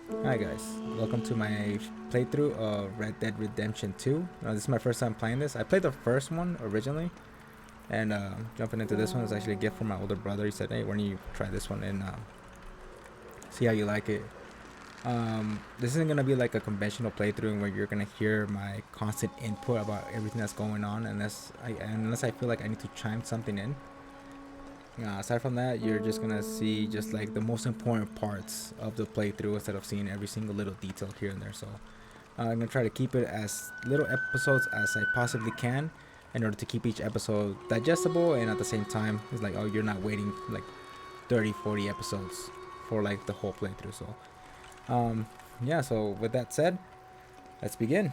Hi guys, welcome to my playthrough of Red Dead Redemption 2. This is my first time playing this. I played the first one originally, and jumping into this one is actually a gift from my older brother. He said, "Hey, why don't you try this one and see how you like it?" This isn't gonna be like a conventional playthrough where you're gonna hear my constant input about everything that's going on, unless I feel like I need to chime something in. Aside from that, you're just gonna see just like the most important parts of the playthrough instead of seeing every single little detail here and there. So I'm gonna try to keep it as little episodes as I possibly can in order to keep each episode digestible, and at the same time it's like, oh, you're not waiting like 30-40 episodes for like the whole playthrough. So yeah, so with that said, let's begin.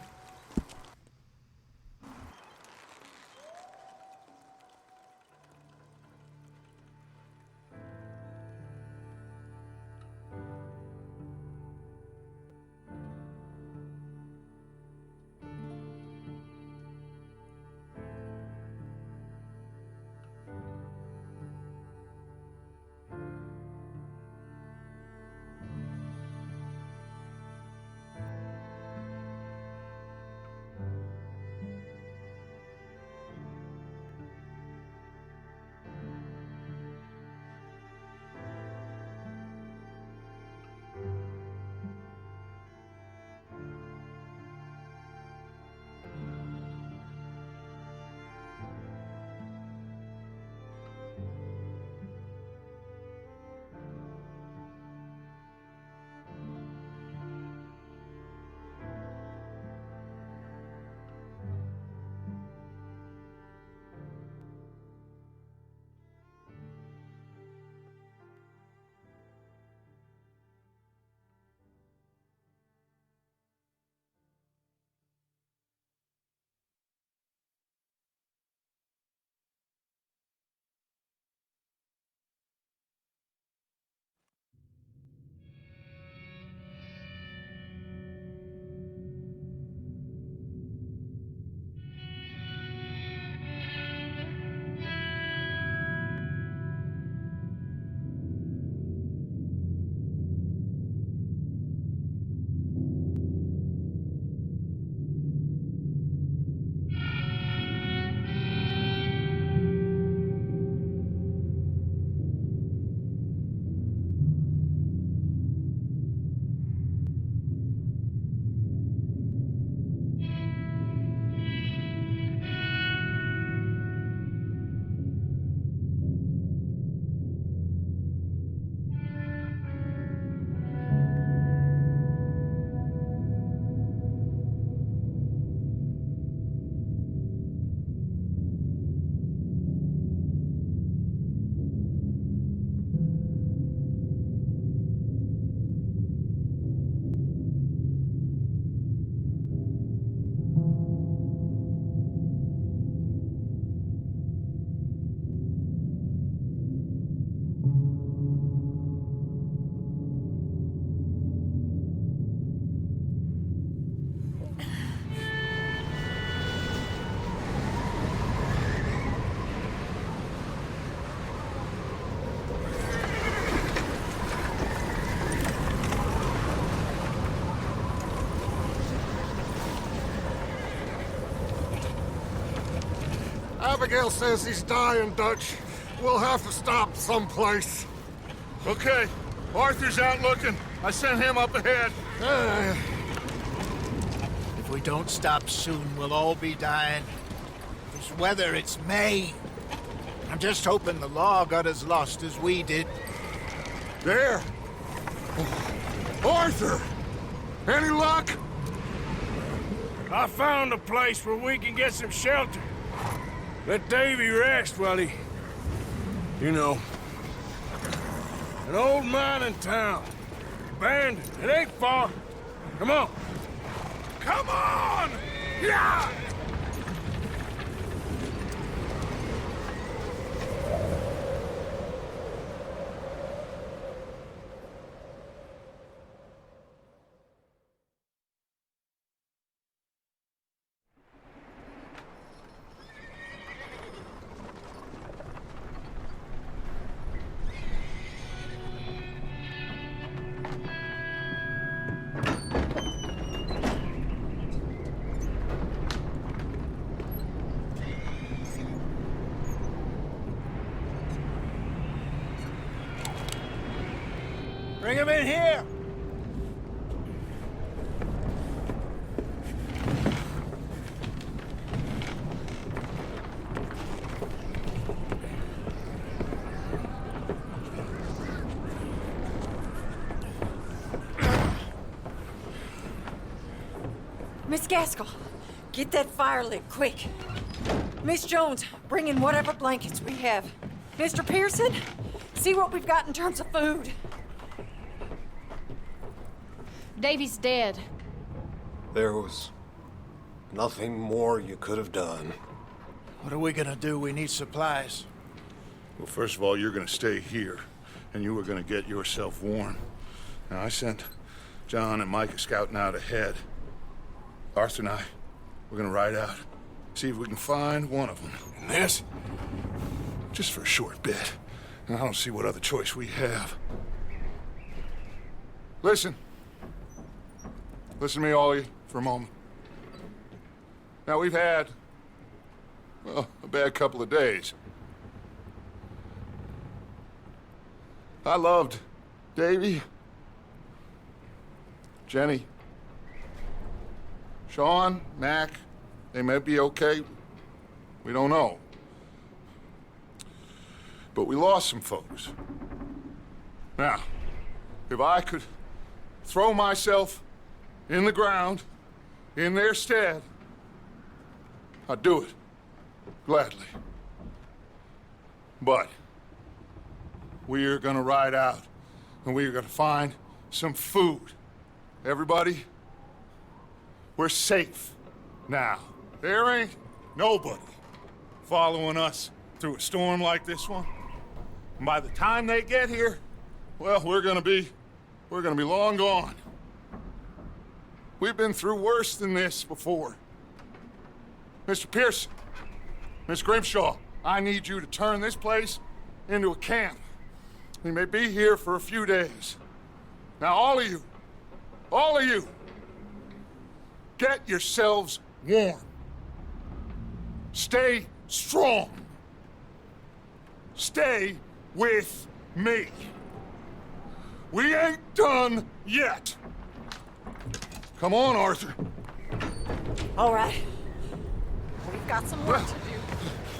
Abigail says he's dying, Dutch. We'll have to stop someplace. Okay, Arthur's out looking. I sent him up ahead. If we don't stop soon, we'll all be dying. This weather, it's May. I'm just hoping the law got as lost as we did. There! Arthur! Any luck? I found a place where we can get some shelter. Let Davy rest while he... You know. An old mining town. Abandoned. It ain't far. Come on. Come on! Yeah! Bring him in here! Miss Gaskell, get that fire lit, quick. Miss Jones, bring in whatever blankets we have. Mr. Pearson, see what we've got in terms of food. Davy's dead. There was nothing more you could have done. What are we gonna do? We need supplies. Well, first of all, you're gonna stay here, and you are gonna get yourself warm. Now, I sent John and Micah scouting out ahead. Arthur and I, we're gonna ride out, see if we can find one of them. And this, just for a short bit. And I don't see what other choice we have. Listen. Listen to me, all of you, for a moment. Now, we've had, well, a bad couple of days. I loved Davy, Jenny, Sean, Mac. They may be okay. We don't know. But we lost some folks. Now, if I could throw myself in the ground in their stead, I'd do it. Gladly. But we're gonna ride out and we're gonna find some food. Everybody, we're safe now. There ain't nobody following us through a storm like this one. And by the time they get here, well, we're gonna be long gone. We've been through worse than this before. Mr. Pearson, Miss Grimshaw, I need you to turn this place into a camp. We may be here for a few days. Now, all of you, get yourselves warm. Stay strong. Stay with me. We ain't done yet. Come on, Arthur. All right. We've got some work to do.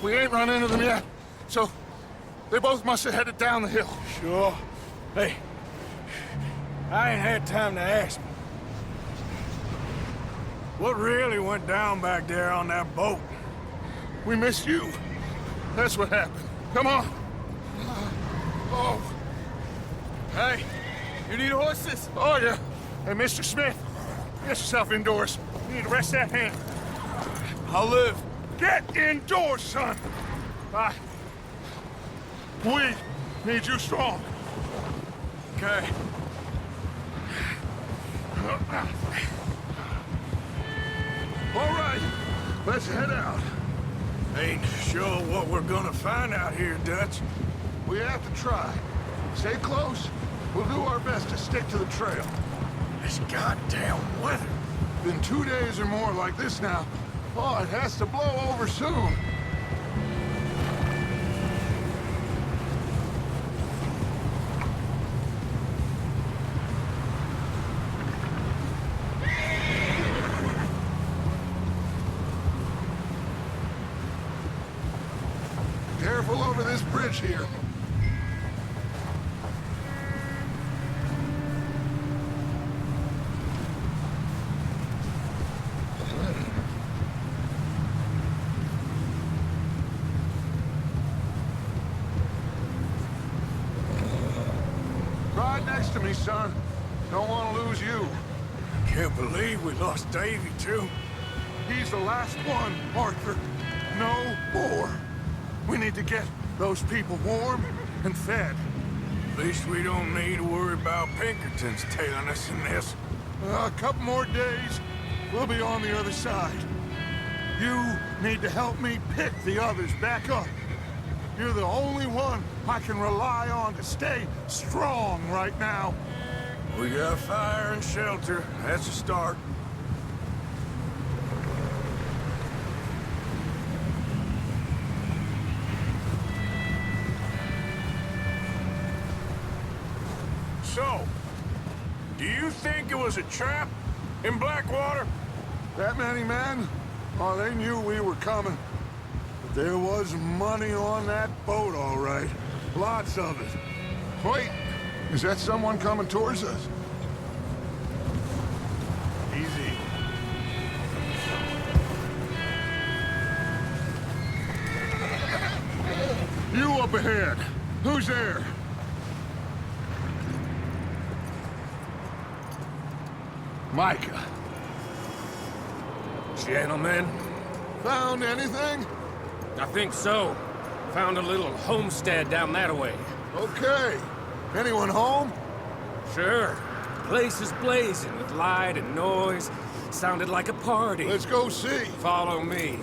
We ain't run into them yet, so they both must have headed down the hill. Sure. Hey, I ain't had time to ask. What really went down back there on that boat? We missed you. That's what happened. Come on. Oh. Hey, you need horses? Oh, yeah. Hey, Mr. Smith, get yourself indoors. You need to rest that hand. I'll live. Get indoors, son. We need you strong. Okay. All right, let's head out. Ain't sure what we're gonna find out here, Dutch. We have to try. Stay close. We'll do our best to stick to the trail. This goddamn weather. Been 2 days or more like this now. Oh, it has to blow over soon. Careful over this bridge here. Ride next to me, son. Don't want to lose you. Can't believe we lost Davy, too. He's the last one, Arthur. No more. We need to get those people warm and fed. At least we don't need to worry about Pinkertons tailing us in this. A couple more days, we'll be on the other side. You need to help me pick the others back up. You're the only one I can rely on to stay strong right now. We got fire and shelter. That's a start. So, do you think it was a trap in Blackwater? That many men? Oh, they knew we were coming. But there was money on that boat, all right. Lots of it. Wait, is that someone coming towards us? Easy. You up ahead. Who's there? Micah. Gentlemen, Found anything? I think so. Found a little homestead down that way. Okay. Anyone home? Sure. Place is blazing with light and noise. Sounded like a party. Let's go see. Follow me.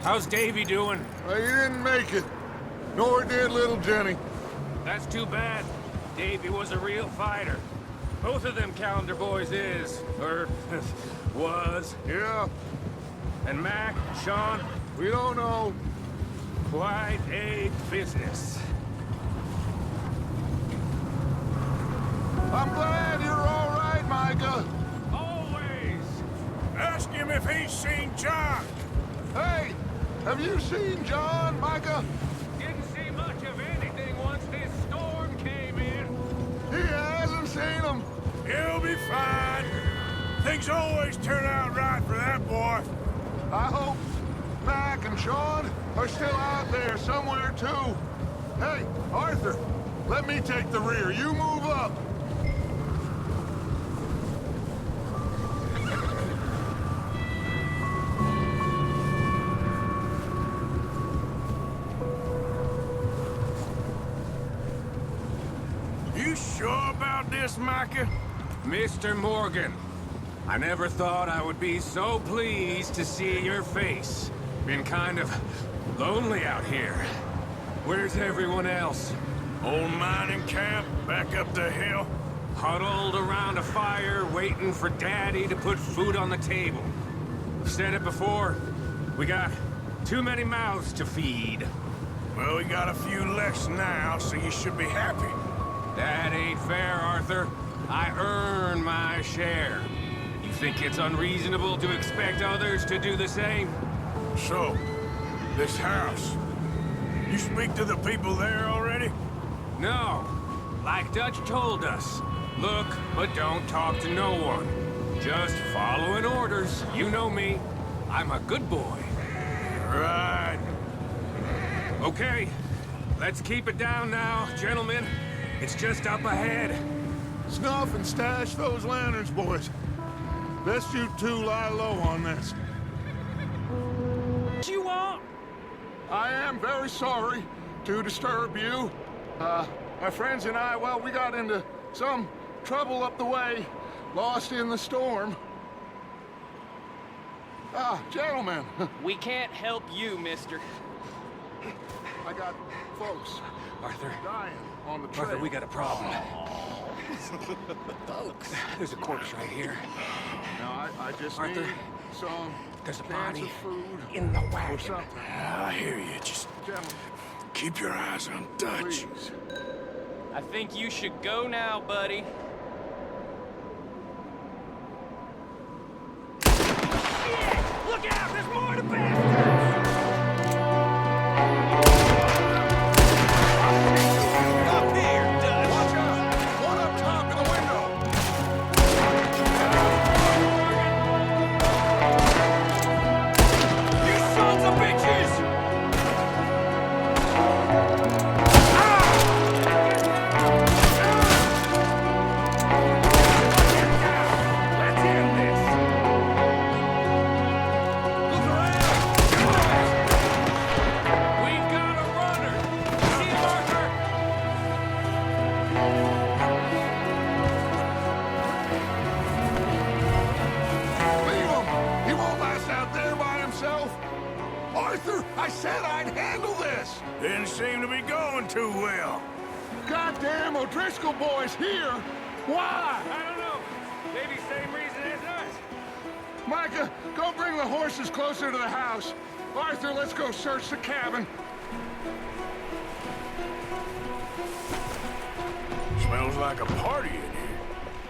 How's Davy doing? Well, he didn't make it. Nor did little Jenny. That's too bad. Davy was a real fighter. Both of them Calendar boys is, or was. Yeah, And Mac, Sean, we don't know. quite a business. I'm glad you're all right, Micah. Always! ask him if he's seen John. Hey, have you seen John, Micah? Didn't see much of anything once this storm came in. He hasn't seen him. He'll be fine. Things always turn out right for that boy. I hope Mac and Sean are still out there somewhere, too. Hey, Arthur, let me take the rear. You move up. You sure about this, Micah? Mr. Morgan, I never thought I would be so pleased to see your face. Been kind of lonely out here. Where's everyone else? Old mining camp back up the hill. Huddled around a fire, waiting for Daddy to put food on the table. I've said it before, we got too many mouths to feed. Well, we got a few less now, so you should be happy. That ain't fair, Arthur. I earn my share. You think it's unreasonable to expect others to do the same? So, this house. You speak to the people there already? No. Like Dutch told us. Look, but don't talk to no one. Just following orders. You know me. I'm a good boy. Right. Okay. Let's keep it down now, gentlemen. It's just up ahead. Snuff and stash those lanterns, boys. Best you two lie low on this. What you want? I am very sorry to disturb you. My friends and I, well, we got into some trouble up the way, lost in the storm. Gentlemen, We can't help you, mister. I got folks Arthur. dying on the trail. Arthur, we got a problem. Folks. There's a corpse right here. Now, I just Arthur, need some There's a cans body of food in the or wagon. something. I hear you. Just Gentlemen, keep your eyes on Dutch. please. I think you should go now, buddy. Look out! There's more to bastards! Up here, Dutch! Watch out! One up top in the window! You sons of bitches! Let's end this! Look around! We've got a runner! See him, Arthur? Leave him! He won't last out there by himself! Arthur, I said I'd handle this! Didn't seem to be going too well. Goddamn O'Driscoll boys here! Why? I don't know. Maybe same reason as us. Micah, go bring the horses closer to the house. Arthur, let's go search the cabin. Smells like a party in here.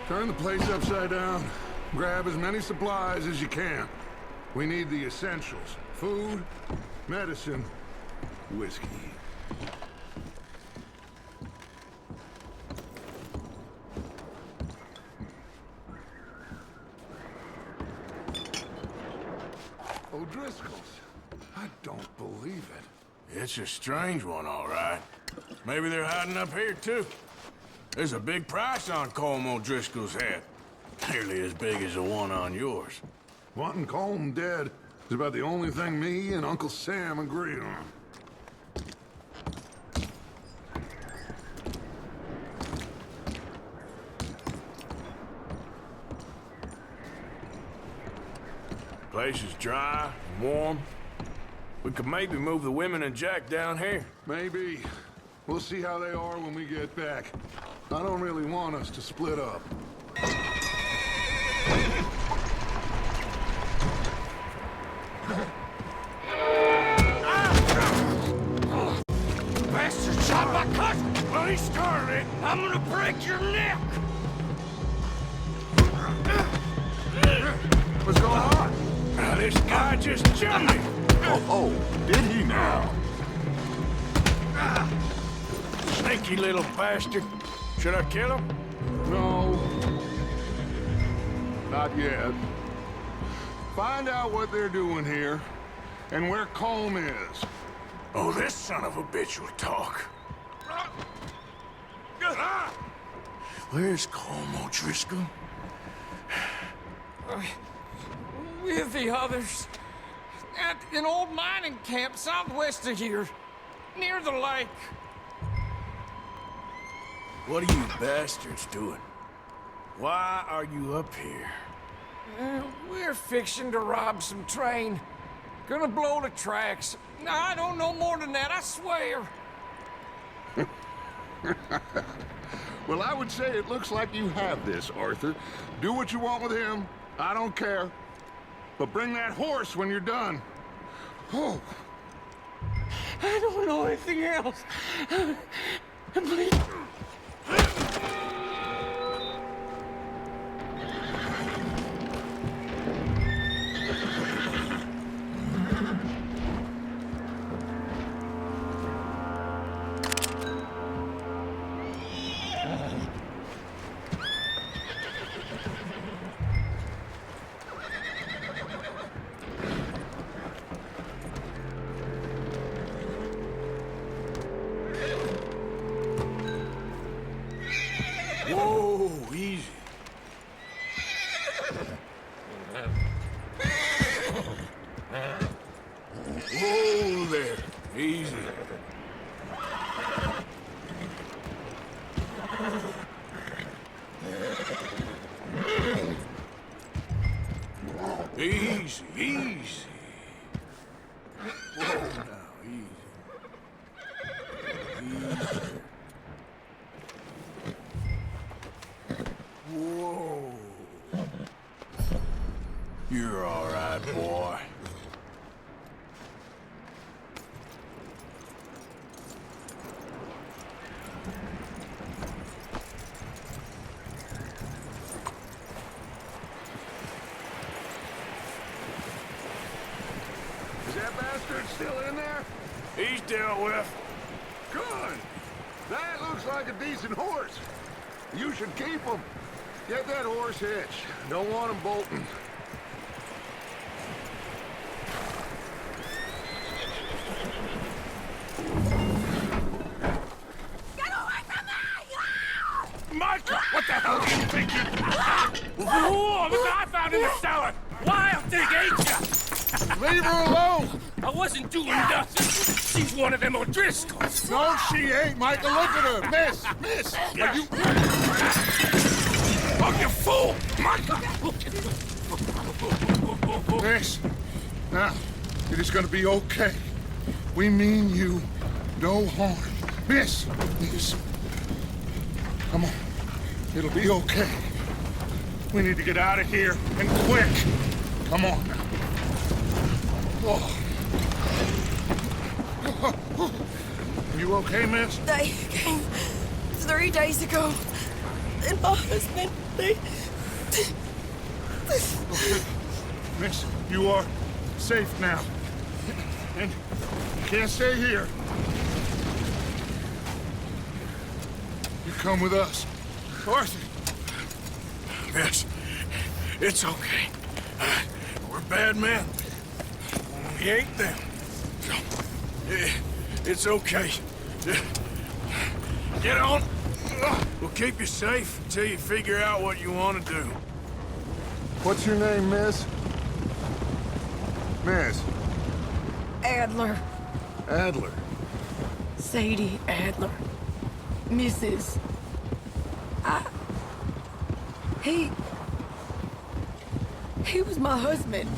Turn the place upside down. Grab as many supplies as you can. We need the essentials. Food, medicine, whiskey. O'Driscoll's. I don't believe it. It's a strange one, all right. Maybe they're hiding up here, too. There's a big price on Colm O'Driscoll's head. Nearly as big as the one on yours. Wanting Colm dead is about the only thing me and Uncle Sam agree on. Place is dry and warm. We could maybe move the women and Jack down here. Maybe. We'll see how they are when we get back. I don't really want us to split up. Bastard shot my cousin! Well, he started it. I'm gonna break your neck! What's going on? Now, this guy just jumped me! Oh, did he now? Sneaky little bastard. Should I kill him? No. Not yet. Find out what they're doing here, and where Colm is. Oh, this son of a bitch will talk. Where's Colm O'Driscoll? With the others. At an old mining camp southwest of here. Near the lake. What are you bastards doing? Why are you up here? We're fixing to rob some train. Gonna blow the tracks. I don't know more than that, I swear. Well, I would say it looks like you have this, Arthur. Do what you want with him. I don't care. But bring that horse when you're done. Oh. I don't know anything else. Please. Whoa, easy. Whoa there, easy. Easy, easy. Whoa now, easy. Easy. Whoa. You're all right, boy. Is that bastard still in there? He's dealt with. Good. That looks like a decent horse. You should keep him. Get that horse hitched. Don't want him bolting. Get away from me! Micah, what the hell do you think you... Whoa, look what I found in the cellar! Wild thing, ain't ya? Leave her alone! I wasn't doing nothing. She's one of them O'Driscolls. No, she ain't, Micah. Look at her. Miss, are you... Oh, you fool! Micah! Miss, now, it is gonna be okay. We mean you no harm. Miss, come on. It'll be okay. We need to get out of here, and quick. Come on now. Oh. You okay, miss? They came 3 days ago. And my husband, Okay. Miss, you are safe now. And you can't stay here. You come with us. Arthur. Miss, it's okay. We're bad men. We ain't them. It's okay. Get on. We'll keep you safe until you figure out what you want to do. What's your name, miss? Miss? Adler. Adler. Sadie Adler. Mrs. He was my husband.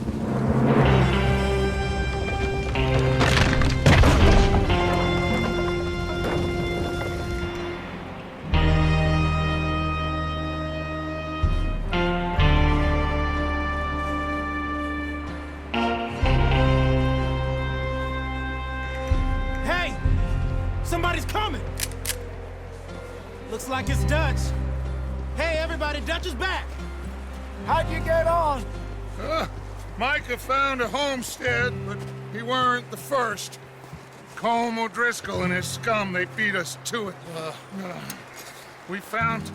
Hey! Somebody's coming! Looks like it's Dutch. Hey, everybody, Dutch is back! How'd you get on? Micah found a homestead, but he weren't the first. Colm O'Driscoll and his scum, they beat us to it. We found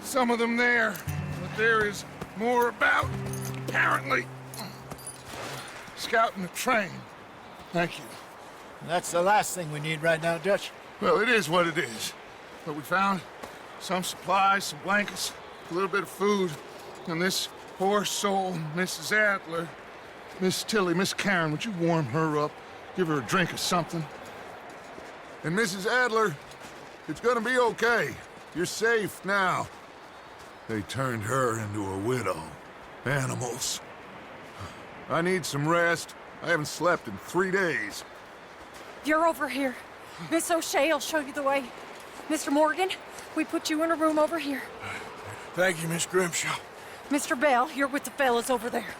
some of them there, but there is more about, apparently. Scouting the train. Thank you. That's the last thing we need right now, Dutch. Well, it is what it is. But we found some supplies, some blankets, a little bit of food, and this poor soul, Mrs. Adler, Miss Tilly, Miss Karen, would you warm her up? Give her a drink of something? And Mrs. Adler, it's gonna be okay. You're safe now. They turned her into a widow. Animals. I need some rest. I haven't slept in 3 days. You're over here. Miss O'Shea will show you the way. Mr. Morgan, we put you in a room over here. Thank you, Miss Grimshaw. Mr. Bell, you're with the fellas over there.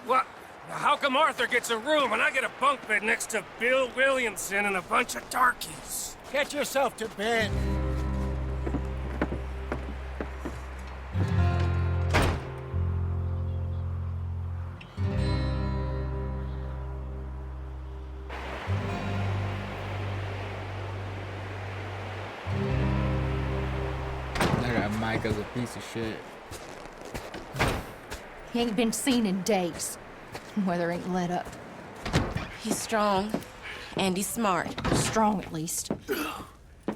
What? How come Arthur gets a room and I get a bunk bed next to Bill Williamson and a bunch of darkies? Get yourself to bed. That guy Micah's a piece of shit. He ain't been seen in days. Weather ain't let up. He's strong, and he's smart. Strong, at least.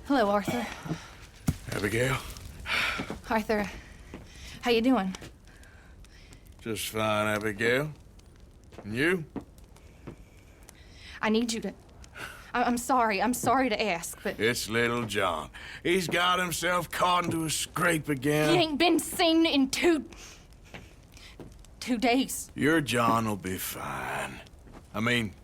Hello, Arthur. Abigail? Arthur, how you doing? Just fine, Abigail. And you? I need you to... I'm sorry to ask, but... It's little John. He's got himself caught into a scrape again. He ain't been seen in 2 days. Your John will be fine. I mean,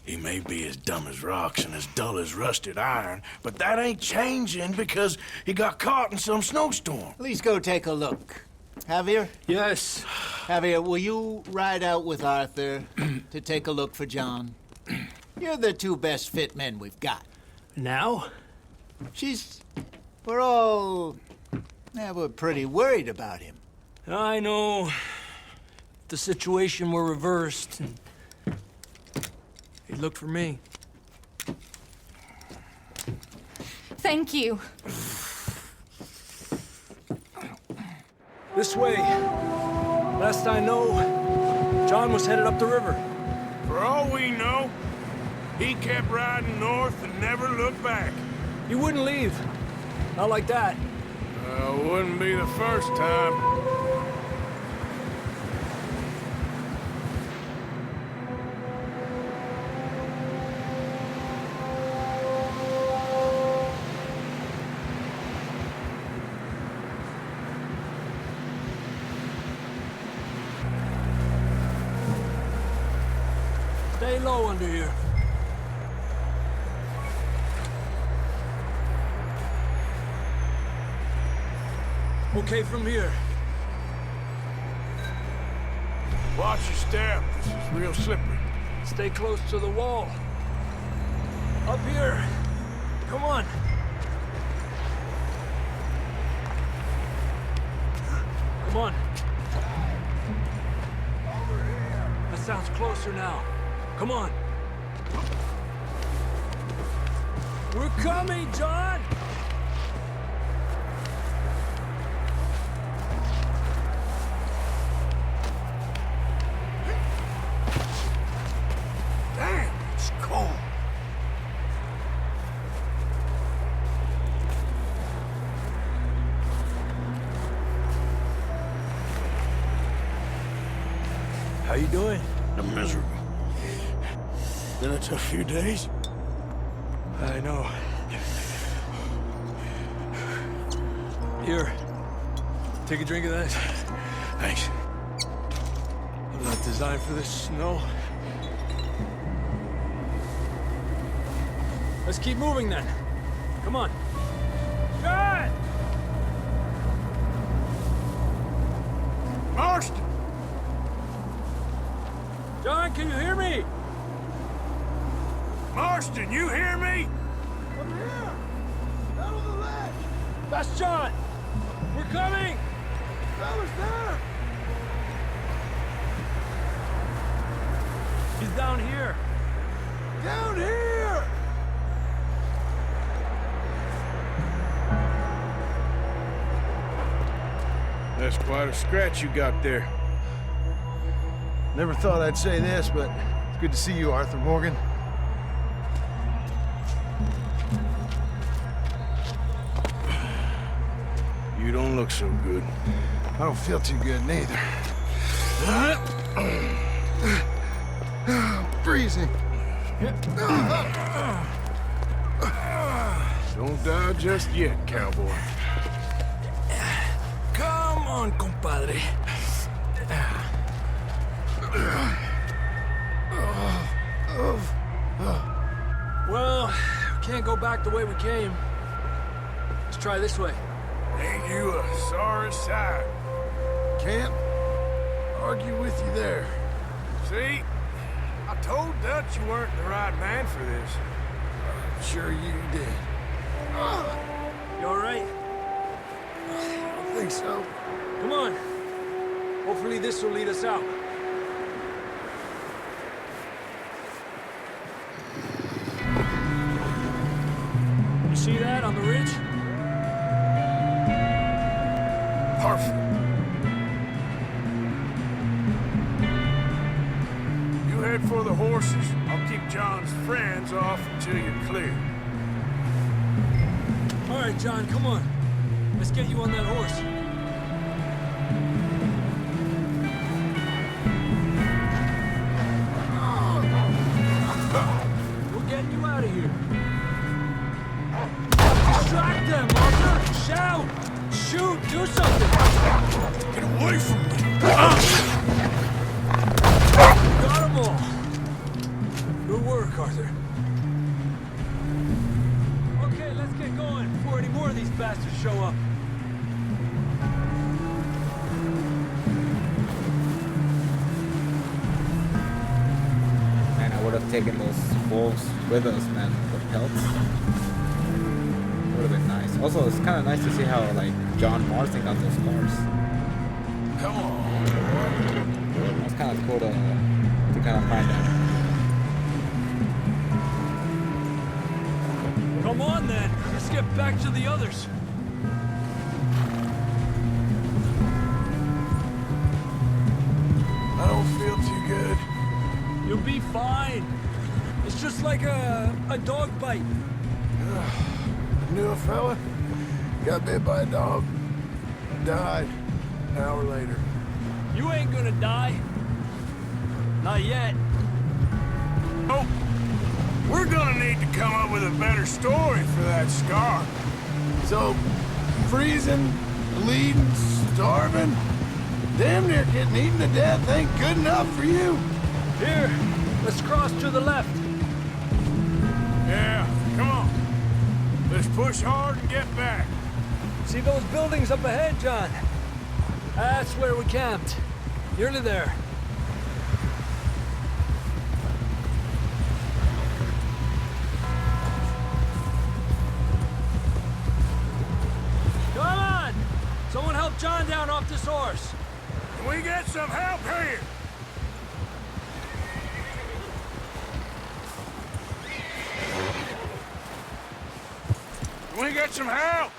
he may be as dumb as rocks and as dull as rusted iron, but that ain't changing because he got caught in some snowstorm. Please go take a look. Javier? Yes. Javier, will you ride out with Arthur to take a look for John? You're the 2 best fit men we've got. Now? We're pretty worried about him. I know. If the situation were reversed, he'd look for me. Thank you. This way. Last I know, John was headed up the river. For all we know, he kept riding north and never looked back. He wouldn't leave. Not like that. Wouldn't be the first time. Stay low under here. Okay from here. Watch your step. This is real slippery. Stay close to the wall. Up here. Come on. Come on. That sounds closer now. Come on. We're coming, John! Damn, it's cold. How you doing? I'm miserable. Been a tough few days. I know. Here. Take a drink of that. Thanks. I'm not designed for this snow. Let's keep moving then. Come on. John! Marston! John, can you hear me? Marston, you hear me? I'm here! Down on the ledge! That's John! We're coming! Fella's there! He's down here! Down here! That's quite a scratch you got there. Never thought I'd say this, but it's good to see you, Arthur Morgan. You don't look so good. I don't feel too good, neither. Freezing. Don't die just yet, cowboy. Come on, compadre. Well, can't go back the way we came. Let's try this way. Ain't you a sorry sight? Can't argue with you there. See? I told Dutch you weren't the right man for this. I'm sure you did. You all right? I don't think so. Come on. Hopefully this will lead us out. You see that on the ridge? Perfect. You head for the horses. I'll keep John's friends off until you're clear. All right, John, come on. Let's get you on that horse. We're getting you out of here. Distract them, Arthur! Shout! Shoot! Do something! Get away from me! Got them all! Good work, Arthur. Okay, let's get going before any more of these bastards show up. Man, I would have taken those wolves with us, man. The pelts. Would have been nice. Also, it's kind of nice to see how, like, John Marston got those cars. Come on. It's kind of cool to kind of find out. Come on, then. Let's get back to the others. I don't feel too good. You'll be fine. It's just like a dog bite. Knew a fella? Got bit by a dog. Died an hour later. You ain't gonna die. Not yet. Oh, we're gonna need to come up with a better story for that scar. So, freezing, bleeding, starving, damn near getting eaten to death ain't good enough for you. Here, let's cross to the left. Yeah, come on. Let's push hard and get back. See those buildings up ahead, John? That's where we camped. Nearly there. Come on! Someone help Help John down off this horse. Can we get some help here? Can we get some help?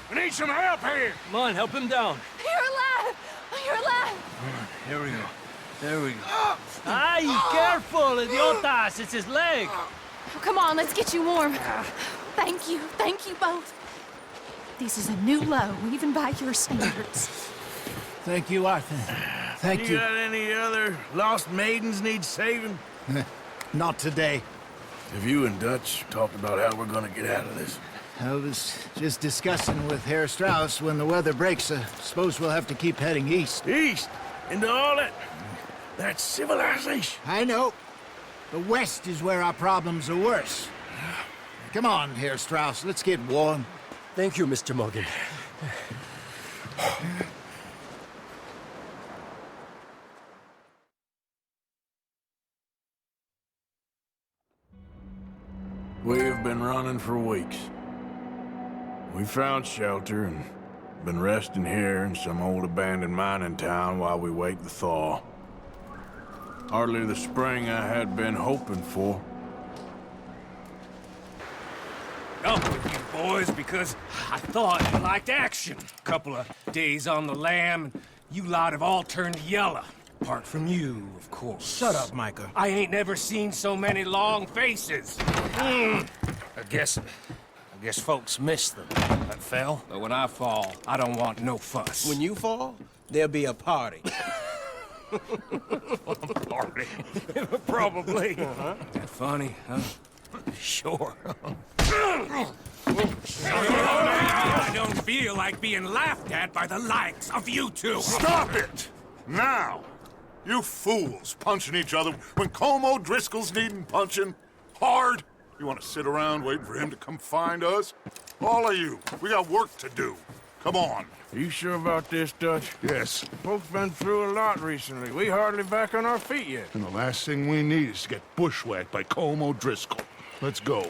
We need some help here. Come on, help him down. You're alive! You're alive! Here we go. There we go. Ay, careful, idiotas! It's his leg. Oh, come on, let's get you warm. Thank you both. This is a new low, even by your standards. Thank you, Arthur. Thank you. Got any other lost maidens need saving? Not today. Have you and Dutch talked about how we're gonna get out of this? I was just discussing with Herr Strauss when the weather breaks. Suppose we'll have to keep heading east. East? Into all that civilization? I know. The west is where our problems are worse. Come on, Herr Strauss, let's get warm. Thank you, Mr. Morgan. We have been running for weeks. We found shelter and been resting here in some old abandoned mining town while we wait the thaw. Hardly the spring I had been hoping for. Up with you boys because I thought you liked action. Couple of days on the lam, and you lot have all turned yellow. Apart from you, of course. Shut up, Micah. I ain't never seen so many long faces. I guess folks miss them. That fell. But when I fall, I don't want no fuss. When you fall, there'll be a party. Party? Probably. That funny, huh? Sure. I don't feel like being laughed at by the likes of you two. Stop it! Now! You fools punching each other when Colm O'Driscoll's needing punching. Hard! You want to sit around waiting for him to come find us? All of you, we got work to do. Come on. Are you sure about this, Dutch? Yes. Folks been through a lot recently. We hardly back on our feet yet. And the last thing we need is to get bushwhacked by Colm O'Driscoll. Let's go.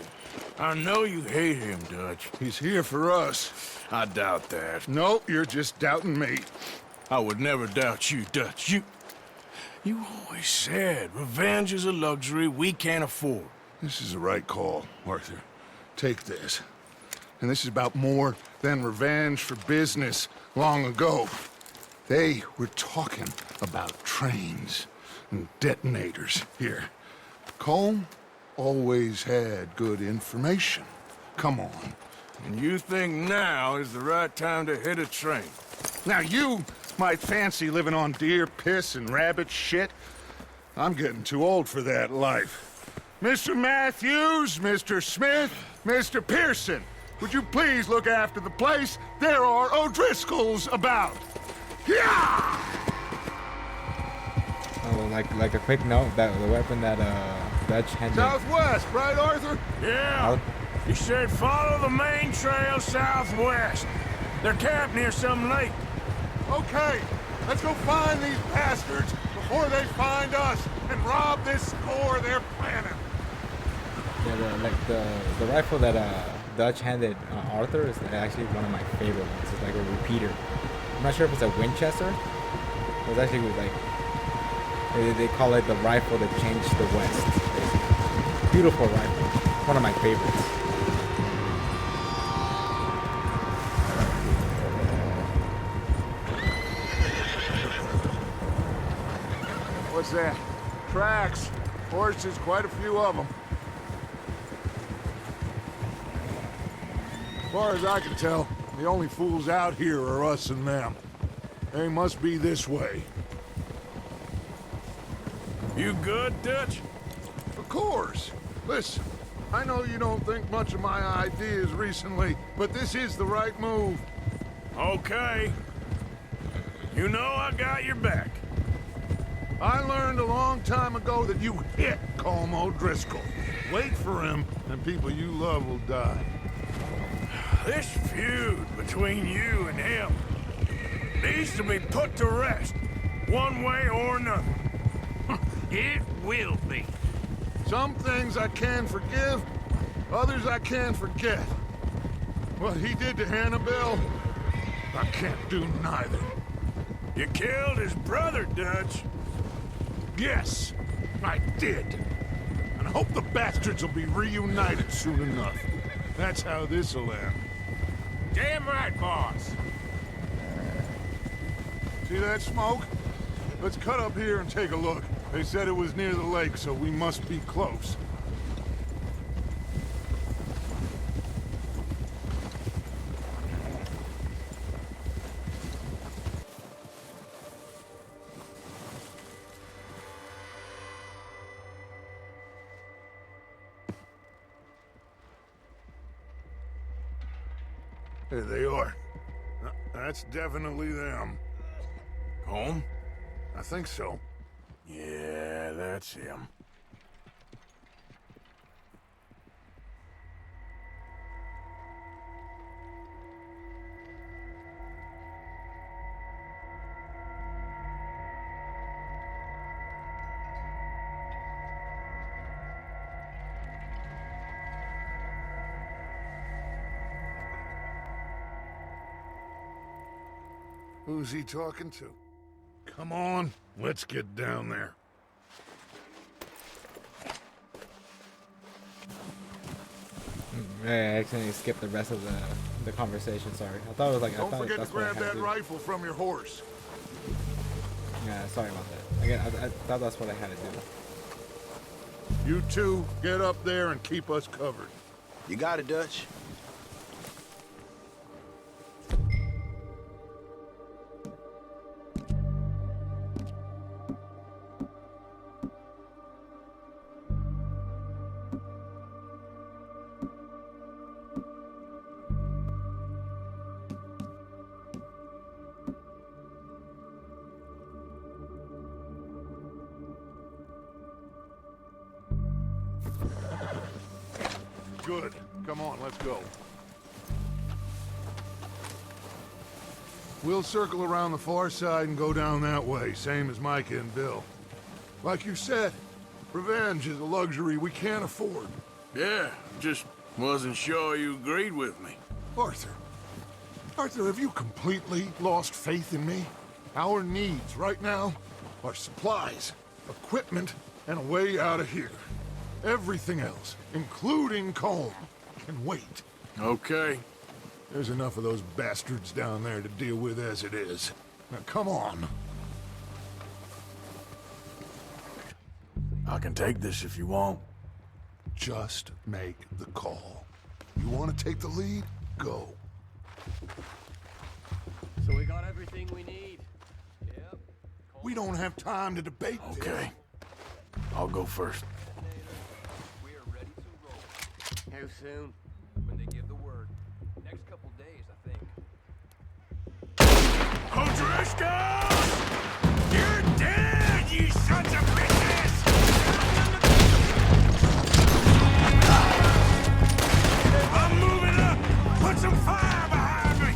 I know you hate him, Dutch. He's here for us. I doubt that. No, you're just doubting me. I would never doubt you, Dutch. You always said revenge is a luxury we can't afford. This is the right call, Arthur. Take this. And this is about more than revenge for business long ago. They were talking about trains and detonators here. Colm always had good information. Come on. And you think now is the right time to hit a train? Now you might fancy living on deer piss and rabbit shit. I'm getting too old for that life. Mr. Matthews, Mr. Smith, Mr. Pearson, would you please look after the place? There are O'Driscolls about. Yeah! Oh, like a quick note, that the weapon that Dutch handed. Southwest, right, Arthur? Yeah. He said follow the main trail southwest. They're camped near some lake. Okay, let's go find these bastards before they find us and rob this store they're planning. Yeah, the rifle that Dutch handed Arthur is actually one of my favorite ones. It's like a repeater. I'm not sure if it's a Winchester. It was actually like they call it the rifle that changed the West. Basically. Beautiful rifle. One of my favorites. What's that? Tracks. Horses, quite a few of them. As far as I can tell, the only fools out here are us and them. They must be this way. You good, Dutch? Of course. Listen, I know you don't think much of my ideas recently, but this is the right move. Okay. You know I got your back. I learned a long time ago that you hit Colm O'Driscoll. Wait for him, and people you love will die. This feud between you and him needs to be put to rest, one way or another. It will be. Some things I can forgive, others I can't forget. What he did to Annabelle, I can't do neither. You killed his brother, Dutch. Yes, I did. And I hope the bastards will be reunited soon enough. That's how this'll end. Damn right, boss. See that smoke? Let's cut up here and take a look. They said it was near the lake, so we must be close. There they are. That's definitely them. Home? I think so. Yeah, that's him. Who's he talking to? Come on, let's get down there. I accidentally skipped the rest of the conversation. Sorry, I thought it was like. Don't forget that's to grab what I had that to rifle from your horse. Yeah, sorry about that. I thought that's what I had to do. You two, get up there and keep us covered. You got it, Dutch. Good. Come on, let's go. We'll circle around the far side and go down that way, same as Micah and Bill. Like you said, revenge is a luxury we can't afford. Yeah, just wasn't sure you agreed with me. Arthur, have you completely lost faith in me? Our needs right now are supplies, equipment, and a way out of here. Everything else, including Colm, can wait. Okay. There's enough of those bastards down there to deal with as it is. Now, come on. I can take this if you want. Just make the call. You want to take the lead? Go. So we got everything we need. Yep. We don't have time to debate this. Okay. I'll go first. How soon? When they give the word. Next couple days, I think. O'Driscoll! You're dead, you sons of bitches! I'm moving up! Put some fire behind me!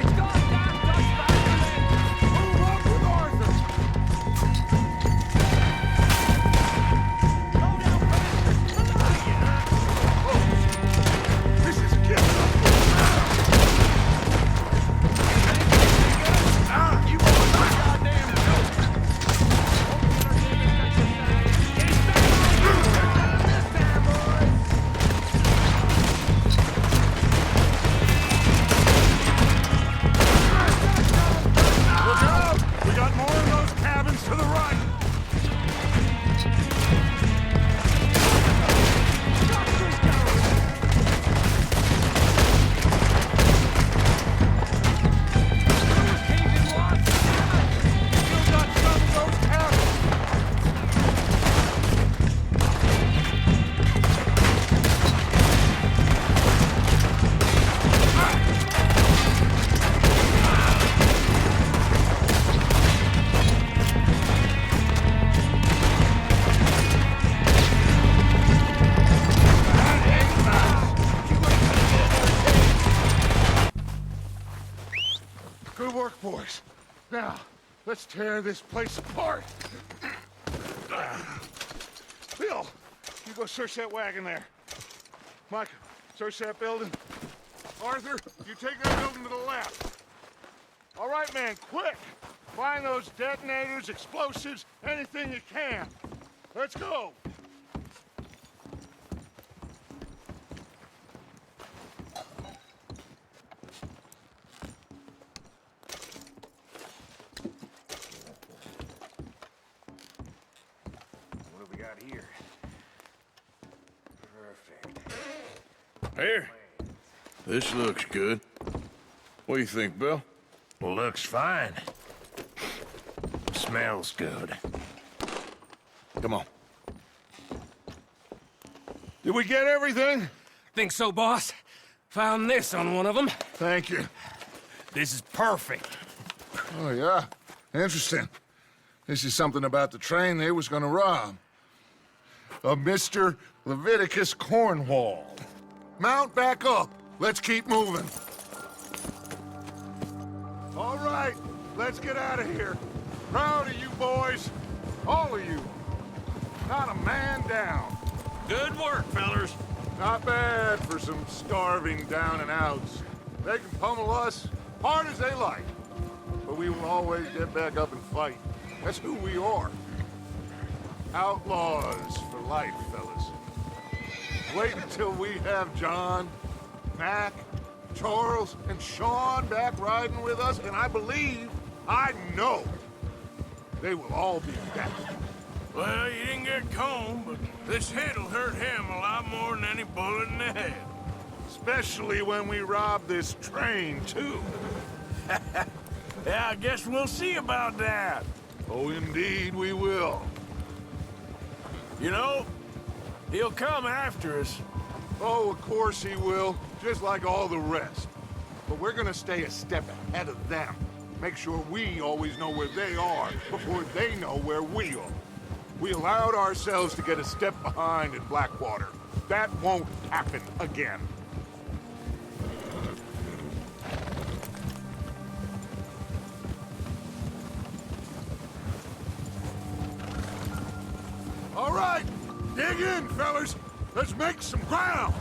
It's gone down, Dutch back. Move up with Arthur! This is getting up. You want my goddamn Look out! We got more of those cabins to the right. Good work, boys. Now, let's tear this place apart. Bill, you go search that wagon there. Mike, search that building. Arthur, You take that building to the left. All right, man, quick! Find those detonators, explosives, anything you can. Let's go! What have we got here? Perfect. Here. This looks good. What do you think, Bill? Looks fine. Smells good. Come on. Did we get everything? Think so, boss? Found this on one of them. Thank you. This is perfect. Oh, yeah? Interesting. This is something about the train they was gonna rob. A Mr. Leviticus Cornwall. Mount back up. Let's keep moving. All right, let's get out of here. Proud of you boys. All of you. Not a man down. Good work, fellers. Not bad for some starving down and outs. They can pummel us hard as they like. But we will always get back up and fight. That's who we are. Outlaws for life, fellas. Wait until we have John, Mac, Charles, and Sean back riding with us, and I believe, I know, they will all be back. Well, you didn't get Combe, but this hit'll hurt him a lot more than any bullet in the head. Especially when we rob this train, too. Yeah, I guess we'll see about that. Oh, indeed we will. You know, he'll come after us. Oh, of course he will, just like all the rest. But we're gonna stay a step ahead of them. Make sure we always know where they are before they know where we are. We allowed ourselves to get a step behind in Blackwater. That won't happen again. All right, dig in, fellas. Let's make some ground.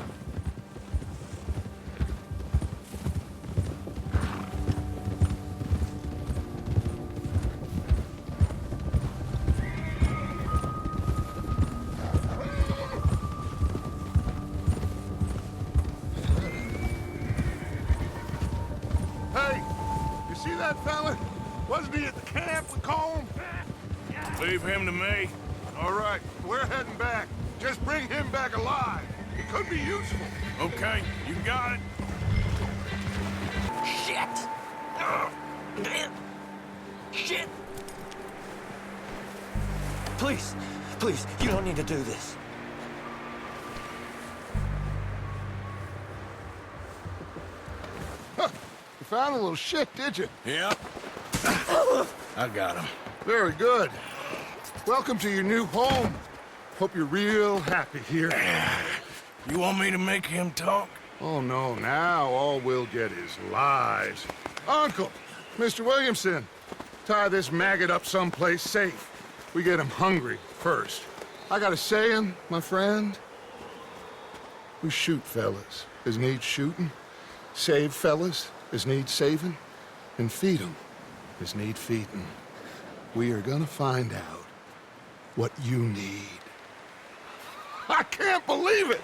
Hey, you see that fella? Wasn't he at the camp with Colm? Leave him to me. All right, we're heading back. Just bring him back alive. It could be useful. Okay, you got it. Shit! Shit! Please, please, you don't need to do this. Huh. You found a little shit, did you? Yep. I got him. Very good. Welcome to your new home. Hope you're real happy here. You want me to make him talk? Oh, no, now all we'll get is lies. Uncle, Mr. Williamson, tie this maggot up someplace safe. We get him hungry first. I got a saying, my friend. We shoot fellas as need shooting, save fellas as need saving, and feed 'em as need feeding. We are gonna find out what you need. I can't believe it!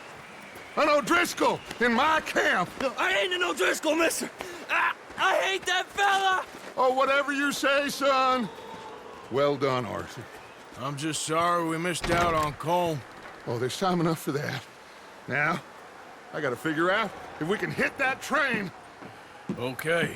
An O'Driscoll in my camp! I ain't an O'Driscoll, mister! I hate that fella! Oh, whatever you say, son. Well done, Arthur. I'm just sorry we missed out on Colm. Oh, there's time enough for that. Now, I gotta figure out if we can hit that train. Okay.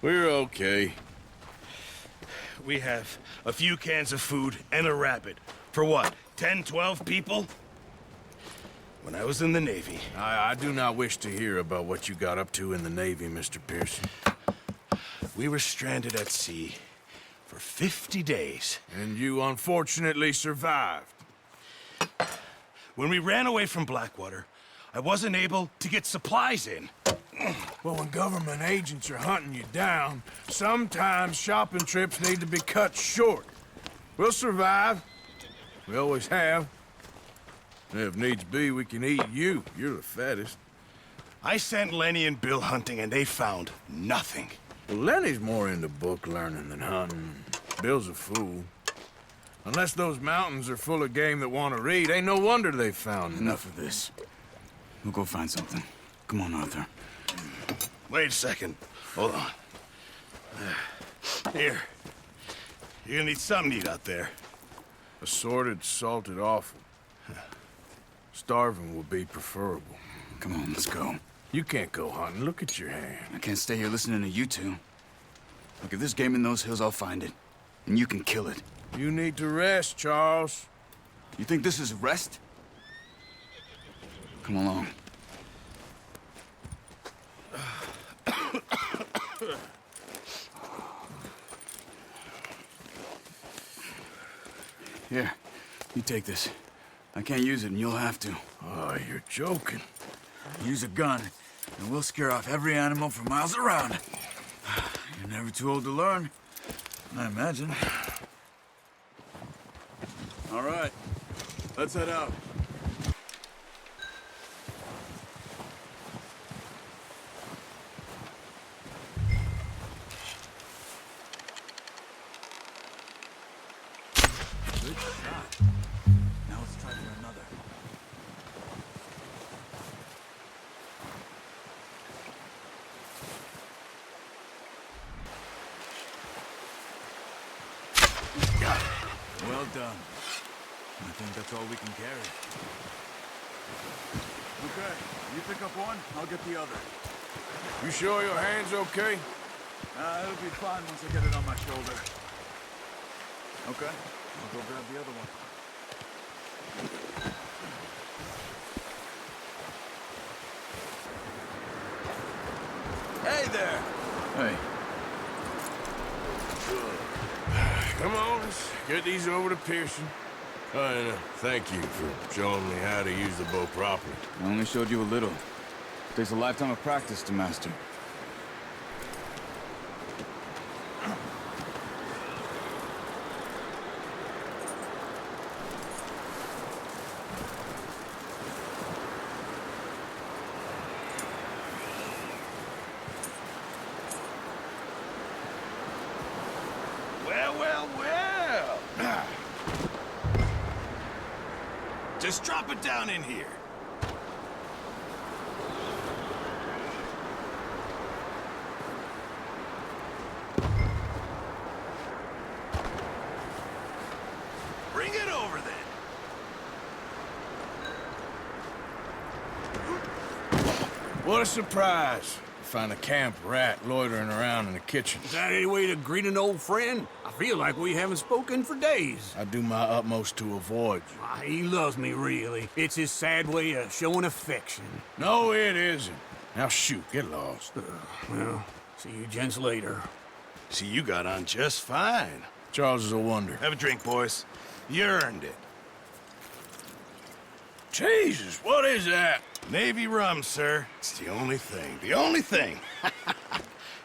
We're okay. We have a few cans of food and a rabbit. For what, 10, 12 people? When I was in the Navy... I do not wish to hear about what you got up to in the Navy, Mr. Pearson. We were stranded at sea for 50 days. And you unfortunately survived. When we ran away from Blackwater, I wasn't able to get supplies in. Well, when government agents are hunting you down, sometimes shopping trips need to be cut short. We'll survive. We always have. If needs be, we can eat you. You're the fattest. I sent Lenny and Bill hunting, and they found nothing. Well, Lenny's more into book learning than hunting. Bill's a fool. Unless those mountains are full of game that want to read, ain't no wonder they found Enough of this. We'll go find something. Come on, Arthur. Wait a second. Hold on. Here. You're gonna need something to eat out there. Assorted, salted offal. Starving will be preferable. Come on, let's go. You can't go hunting. Look at your hand. I can't stay here listening to you two. Look, if there's game in those hills, I'll find it. And you can kill it. You need to rest, Charles. You think this is rest? Come along. Here, you take this. I can't use it, and you'll have to. Oh, you're joking. Use a gun, and we'll scare off every animal for miles around. You're never too old to learn, I imagine. All right, let's head out. Good shot. Now let's try for another. Well done. I think that's all we can carry. Okay, you pick up one, I'll get the other. You sure your hand's okay? It'll be fine once I get it on my shoulder. Okay, I'll go grab the other one. Hey there! Hey. Come on, let's get these over to Pearson. And thank you for showing me how to use the bow properly. I only showed you a little. Takes a lifetime of practice to master. Well. Just drop it down in here. Bring it over then. What a surprise. Find a camp rat loitering around in the kitchen. Is that any way to greet an old friend? I feel like we haven't spoken for days. I do my utmost to avoid you. He loves me, really. It's his sad way of showing affection. No, it isn't. Now shoot, get lost. Well, see you gents later. See, you got on just fine. Charles is a wonder. Have a drink, boys. You earned it. Jesus, what is that? Navy rum, sir. It's the only thing. The only thing.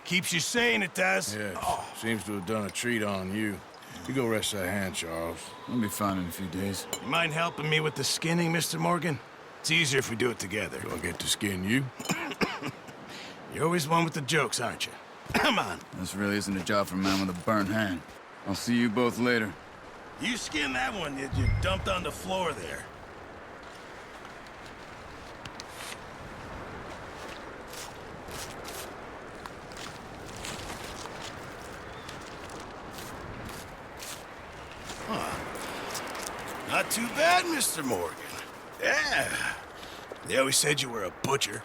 Keeps you sane, it does. Yes. Seems to have done a treat on you. You go rest that hand, Charles. I'll be fine in a few days. You mind helping me with the skinning, Mr. Morgan? It's easier if we do it together. Do I get to skin you? You're always one with the jokes, aren't you? Come on. This really isn't a job for a man with a burnt hand. I'll see you both later. You skin that one that you dumped on the floor there. Not too bad, Mr. Morgan. Yeah. They always said you were a butcher.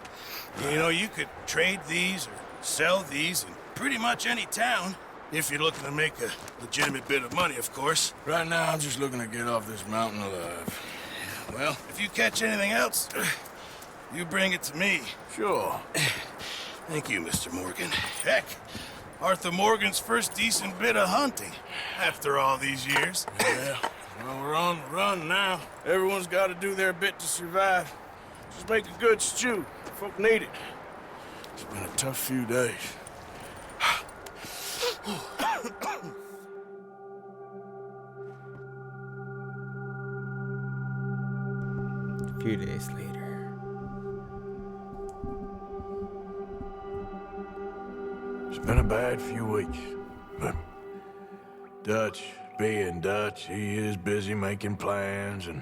You know, you could trade these or sell these in pretty much any town. If you're looking to make a legitimate bit of money, of course. Right now, I'm just looking to get off this mountain alive. Well, if you catch anything else, you bring it to me. Sure. Thank you, Mr. Morgan. Heck, Arthur Morgan's first decent bit of hunting after all these years. Yeah. Well, we're on the run now. Everyone's got to do their bit to survive. Just make a good stew. Folk need it. It's been a tough few days. A few days later. It's been a bad few weeks, but Dutch being Dutch, he is busy making plans, and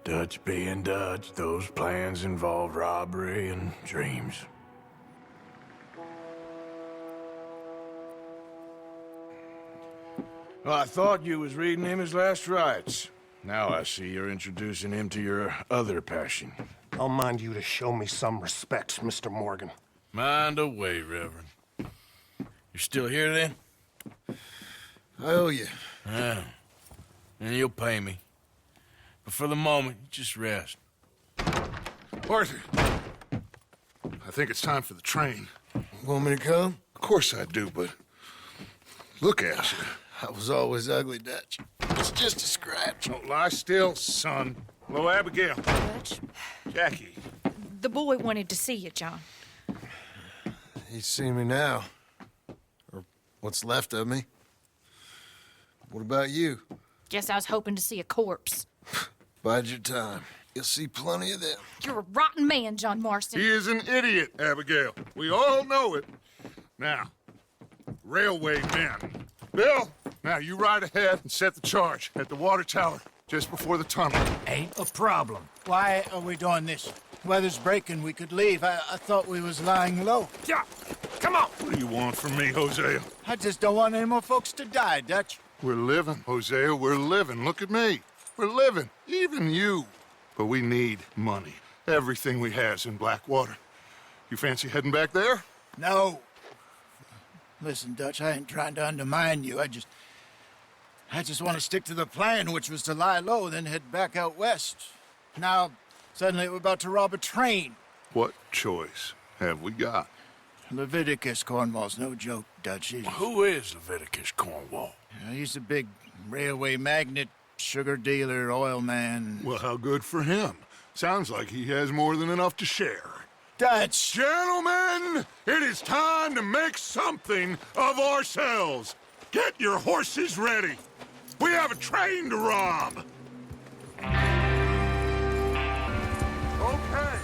Dutch being Dutch, those plans involve robbery and dreams. Well, I thought you was reading him his last rites. Now I see you're introducing him to your other passion. I'll mind you to show me some respect, Mr. Morgan. Mind away, Reverend. You're still here, then? I owe you. Yeah. And you'll pay me. But for the moment, just rest. Arthur, I think it's time for the train. Want me to come? Of course I do, but look at you. I was always ugly, Dutch. It's just a scratch. Don't lie still, son. Hello, Abigail. Dutch, Jackie. the boy wanted to see you, John. He's seen me now. Or what's left of me. What about you? Guess I was hoping to see a corpse. Bide your time. You'll see plenty of them. You're a rotten man, John Marston. He is an idiot, Abigail. We all know it. Now, railway men. Bill, now you ride ahead and set the charge at the water tower just before the tunnel. Ain't a problem. Why are we doing this? Weather's breaking. We could leave. I thought we was lying low. Yeah, come on. What do you want from me, Hosea? I just don't want any more folks to die, Dutch. We're living, Hosea. We're living. Look at me. We're living. Even you. But we need money. Everything we has in Blackwater. You fancy heading back there? No. Listen, Dutch, I ain't trying to undermine you. I just want to stick to the plan, which was to lie low, then head back out west. Now, suddenly we're about to rob a train. What choice have we got? Leviticus Cornwall's no joke, Dutch. Who is Leviticus Cornwall? He's a big railway magnate, sugar dealer, oil man. Well, how good for him. Sounds like he has more than enough to share. Dutch! Gentlemen, it is time to make something of ourselves. Get your horses ready. We have a train to rob. Okay.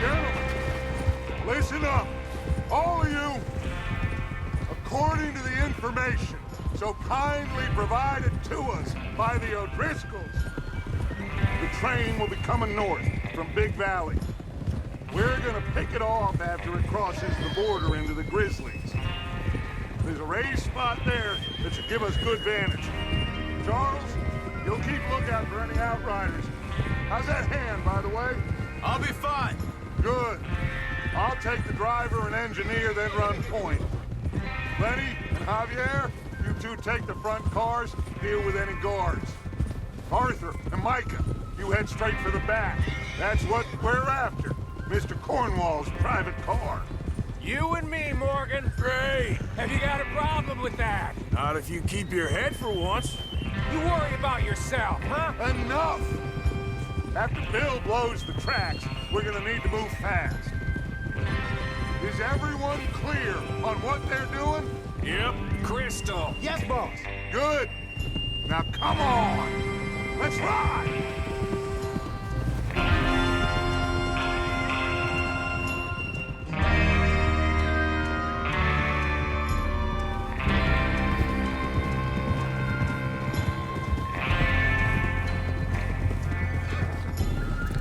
Gentlemen, listen up. All of you, according to the information so kindly provided to us by the O'Driscolls, the train will be coming north from Big Valley. We're gonna pick it off after it crosses the border into the Grizzlies. There's a raised spot there that should give us good vantage. Charles, you'll keep lookout for any outriders. How's that hand, by the way? I'll be fine. Good. I'll take the driver and engineer, then run point. Lenny and Javier, you two take the front cars, deal with any guards. Arthur and Micah, you head straight for the back. That's what we're after. Mr. Cornwall's private car. You and me, Morgan. Great. Have you got a problem with that? Not if you keep your head for once. You worry about yourself, huh? Enough! After Bill blows the tracks, we're gonna need to move fast. Is everyone clear on what they're doing? Yep. Crystal. Yes, boss. Good. Now come on. Let's ride.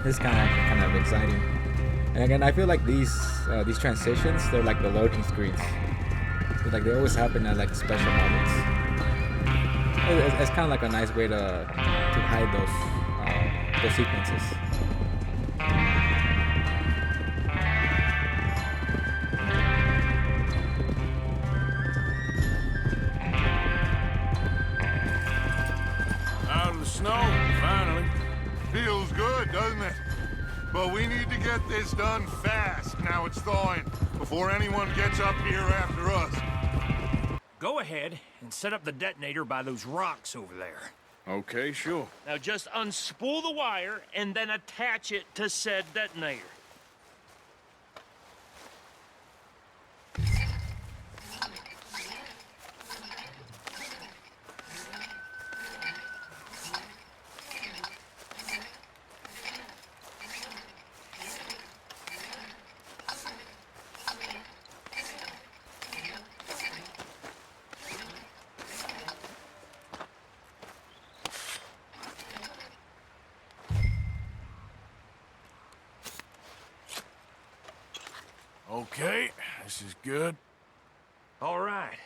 It's kind of exciting. And again, I feel like these transitions, they're like the loading screens. So like they always happen at like special moments. It's kind of like a nice way to hide those sequences. Out of the snow, finally. Feels good, doesn't it? But we need to get this done fast. Now it's thawing, before anyone gets up here after us. Go ahead and set up the detonator by those rocks over there. Okay, sure. Now just unspool the wire and then attach it to said detonator. Okay, this is good. All right.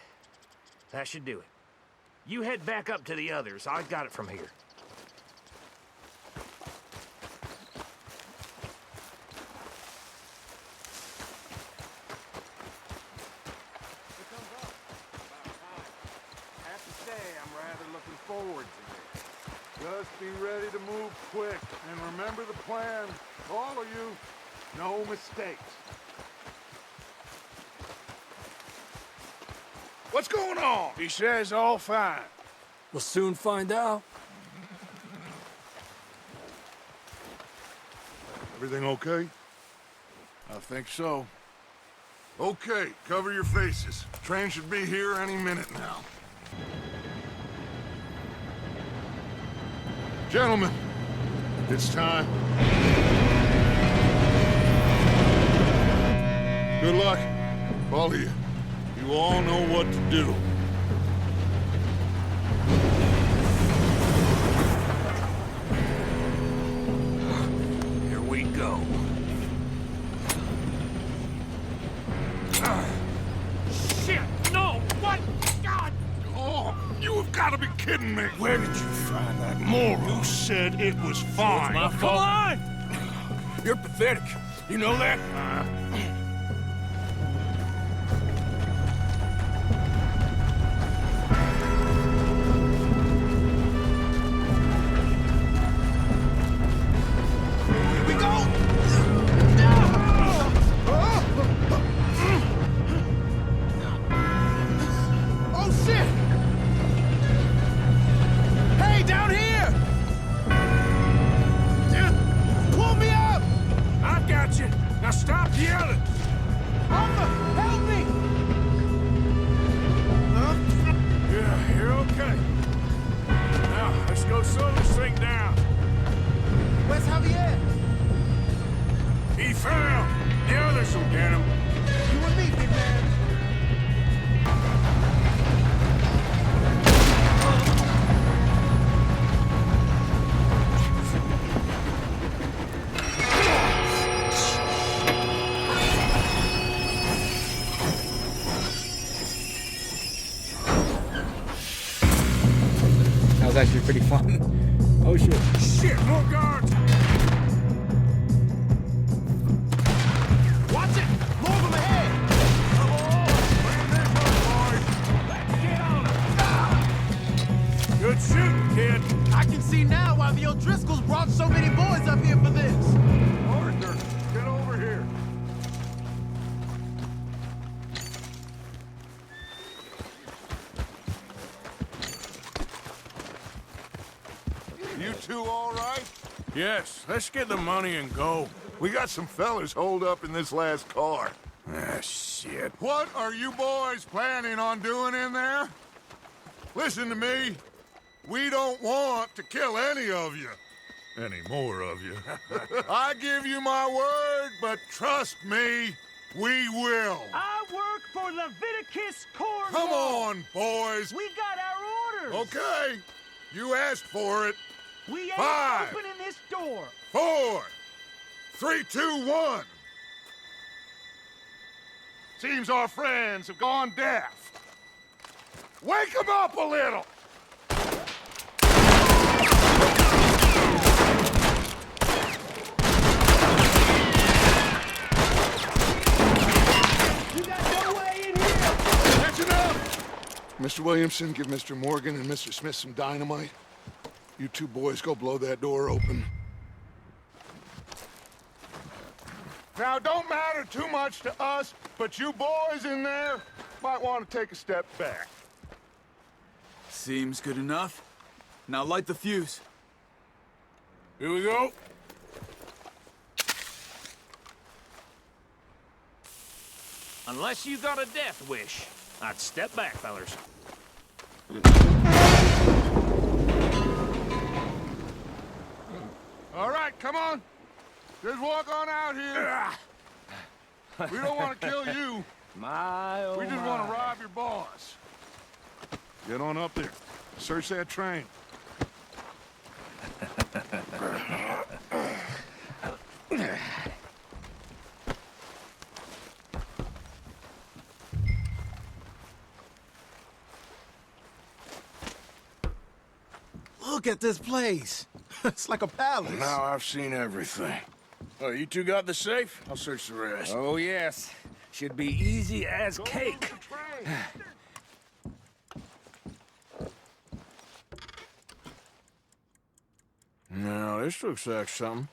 That should do it. You head back up to the others. I got it from here. Have to say, I'm rather looking forward to this. Just be ready to move quick, and remember the plan. All of you, no mistakes. What's going on? He says all fine. We'll soon find out. Everything okay? I think so. Okay, cover your faces. Train should be here any minute now. Gentlemen, it's time. Good luck, all of you. You all know what to do. Here we go. Shit! No! What? God! Oh, you have got to be kidding me. Where did you find that moron? You said it was fine. My fault. Come on! You're pathetic. You know that? Now stop yelling! Arthur, help me! Yeah, you're okay. Now, let's go slow this thing down. Where's Javier? He fell. The others will get him. You and me, big man. That was actually pretty fun. Oh shit. Shit, more guards! Watch it! More of them ahead! Good shooting, kid. I can see now why the O'Driscolls brought so many boys up here for this. Arthur, get over here. You two all right? Yes, let's get the money and go. We got some fellas holed up in this last car. Ah, shit. What are you boys planning on doing in there? Listen to me. We don't want to kill any of you. Any more of you. I give you my word, but trust me, we will. I work for Leviticus Corps. Come on, boys. We got our orders. Okay. You asked for it. We ain't 5, opening this door. 4, 3, 2, 1. Seems our friends have gone deaf. Wake them up a little. You got no way in here. That's enough. Mr. Williamson, give Mr. Morgan and Mr. Smith some dynamite. You two boys go blow that door open. Now, it don't matter too much to us, but you boys in there might want to take a step back. Seems good enough. Now light the fuse. Here we go. Unless you got a death wish, I'd step back, fellers. All right, come on. Just walk on out here. We don't want to kill you. My, oh We just want to rob your boss. Get on up there. Search that train. Look at this place. It's like a palace. Now I've seen everything. Oh, you two got the safe? I'll search the rest. Oh, yes. Should be easy as cake. Now, this looks like something.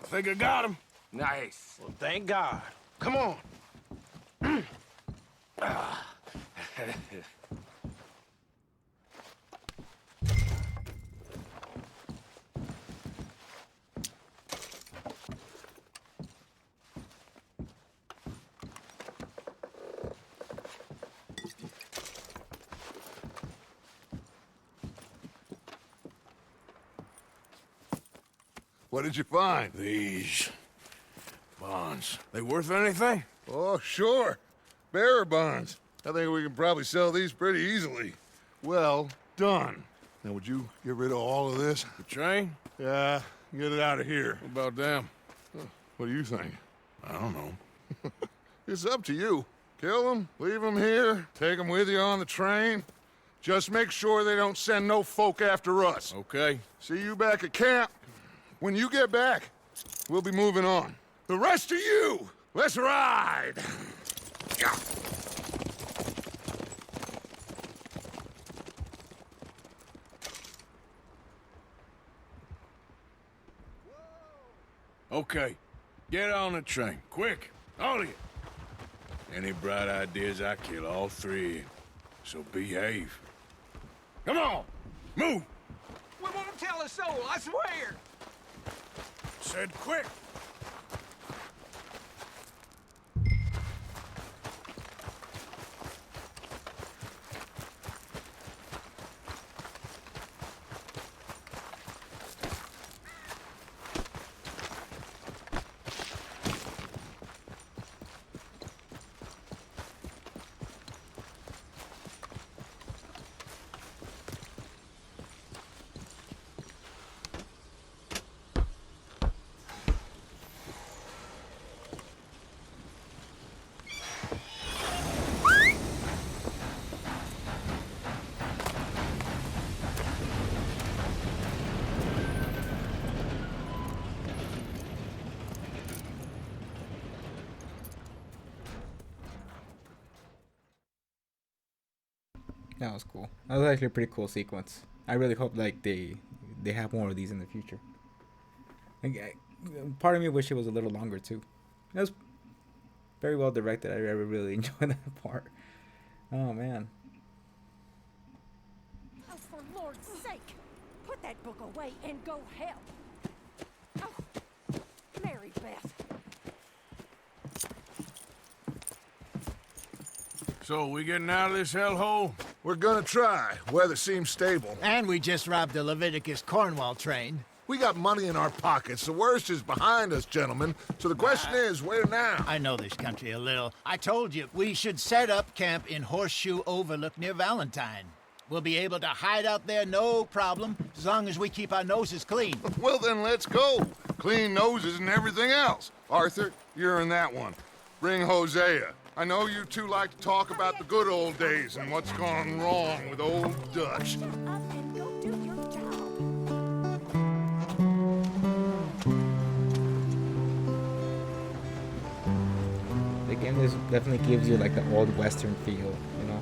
I think I got him. Nice. Well, thank God. Come on. What did you find? These bonds. They worth anything? Oh, sure. Bearer bonds. I think we can probably sell these pretty easily. Well done. Now, would you get rid of all of this? The train? Yeah, get it out of here. What about them? What do you think? I don't know. It's up to you. Kill them, leave them here, take them with you on the train. Just make sure they don't send no folk after us. Okay. See you back at camp. When you get back, we'll be moving on. The rest of you, let's ride! Yeah. Okay. Get on the train. Quick. All of you. Any bright ideas, I kill all three. So behave. Come on! Move! We won't tell a soul, I swear! Said quick. That was cool. That was actually a pretty cool sequence. I really hope like they have more of these in the future. Like, part of me wish it was a little longer too. It was very well directed. I really enjoyed that part. Oh man. Oh, for Lord's sake, put that book away and go help. Oh, Mary Beth. So, we getting out of this hellhole? We're gonna try. Weather seems stable. And we just robbed the Leviticus Cornwall train. We got money in our pockets. The worst is behind us, gentlemen. So the question is, where now? I know this country a little. I told you, we should set up camp in Horseshoe Overlook near Valentine. We'll be able to hide out there, no problem, as long as we keep our noses clean. Well, then let's go. Clean noses and everything else. Arthur, you're in that one. Bring Hosea. I know you two like to talk about the good old days and what's gone wrong with old Dutch. The game definitely gives you like the old Western feel, you know.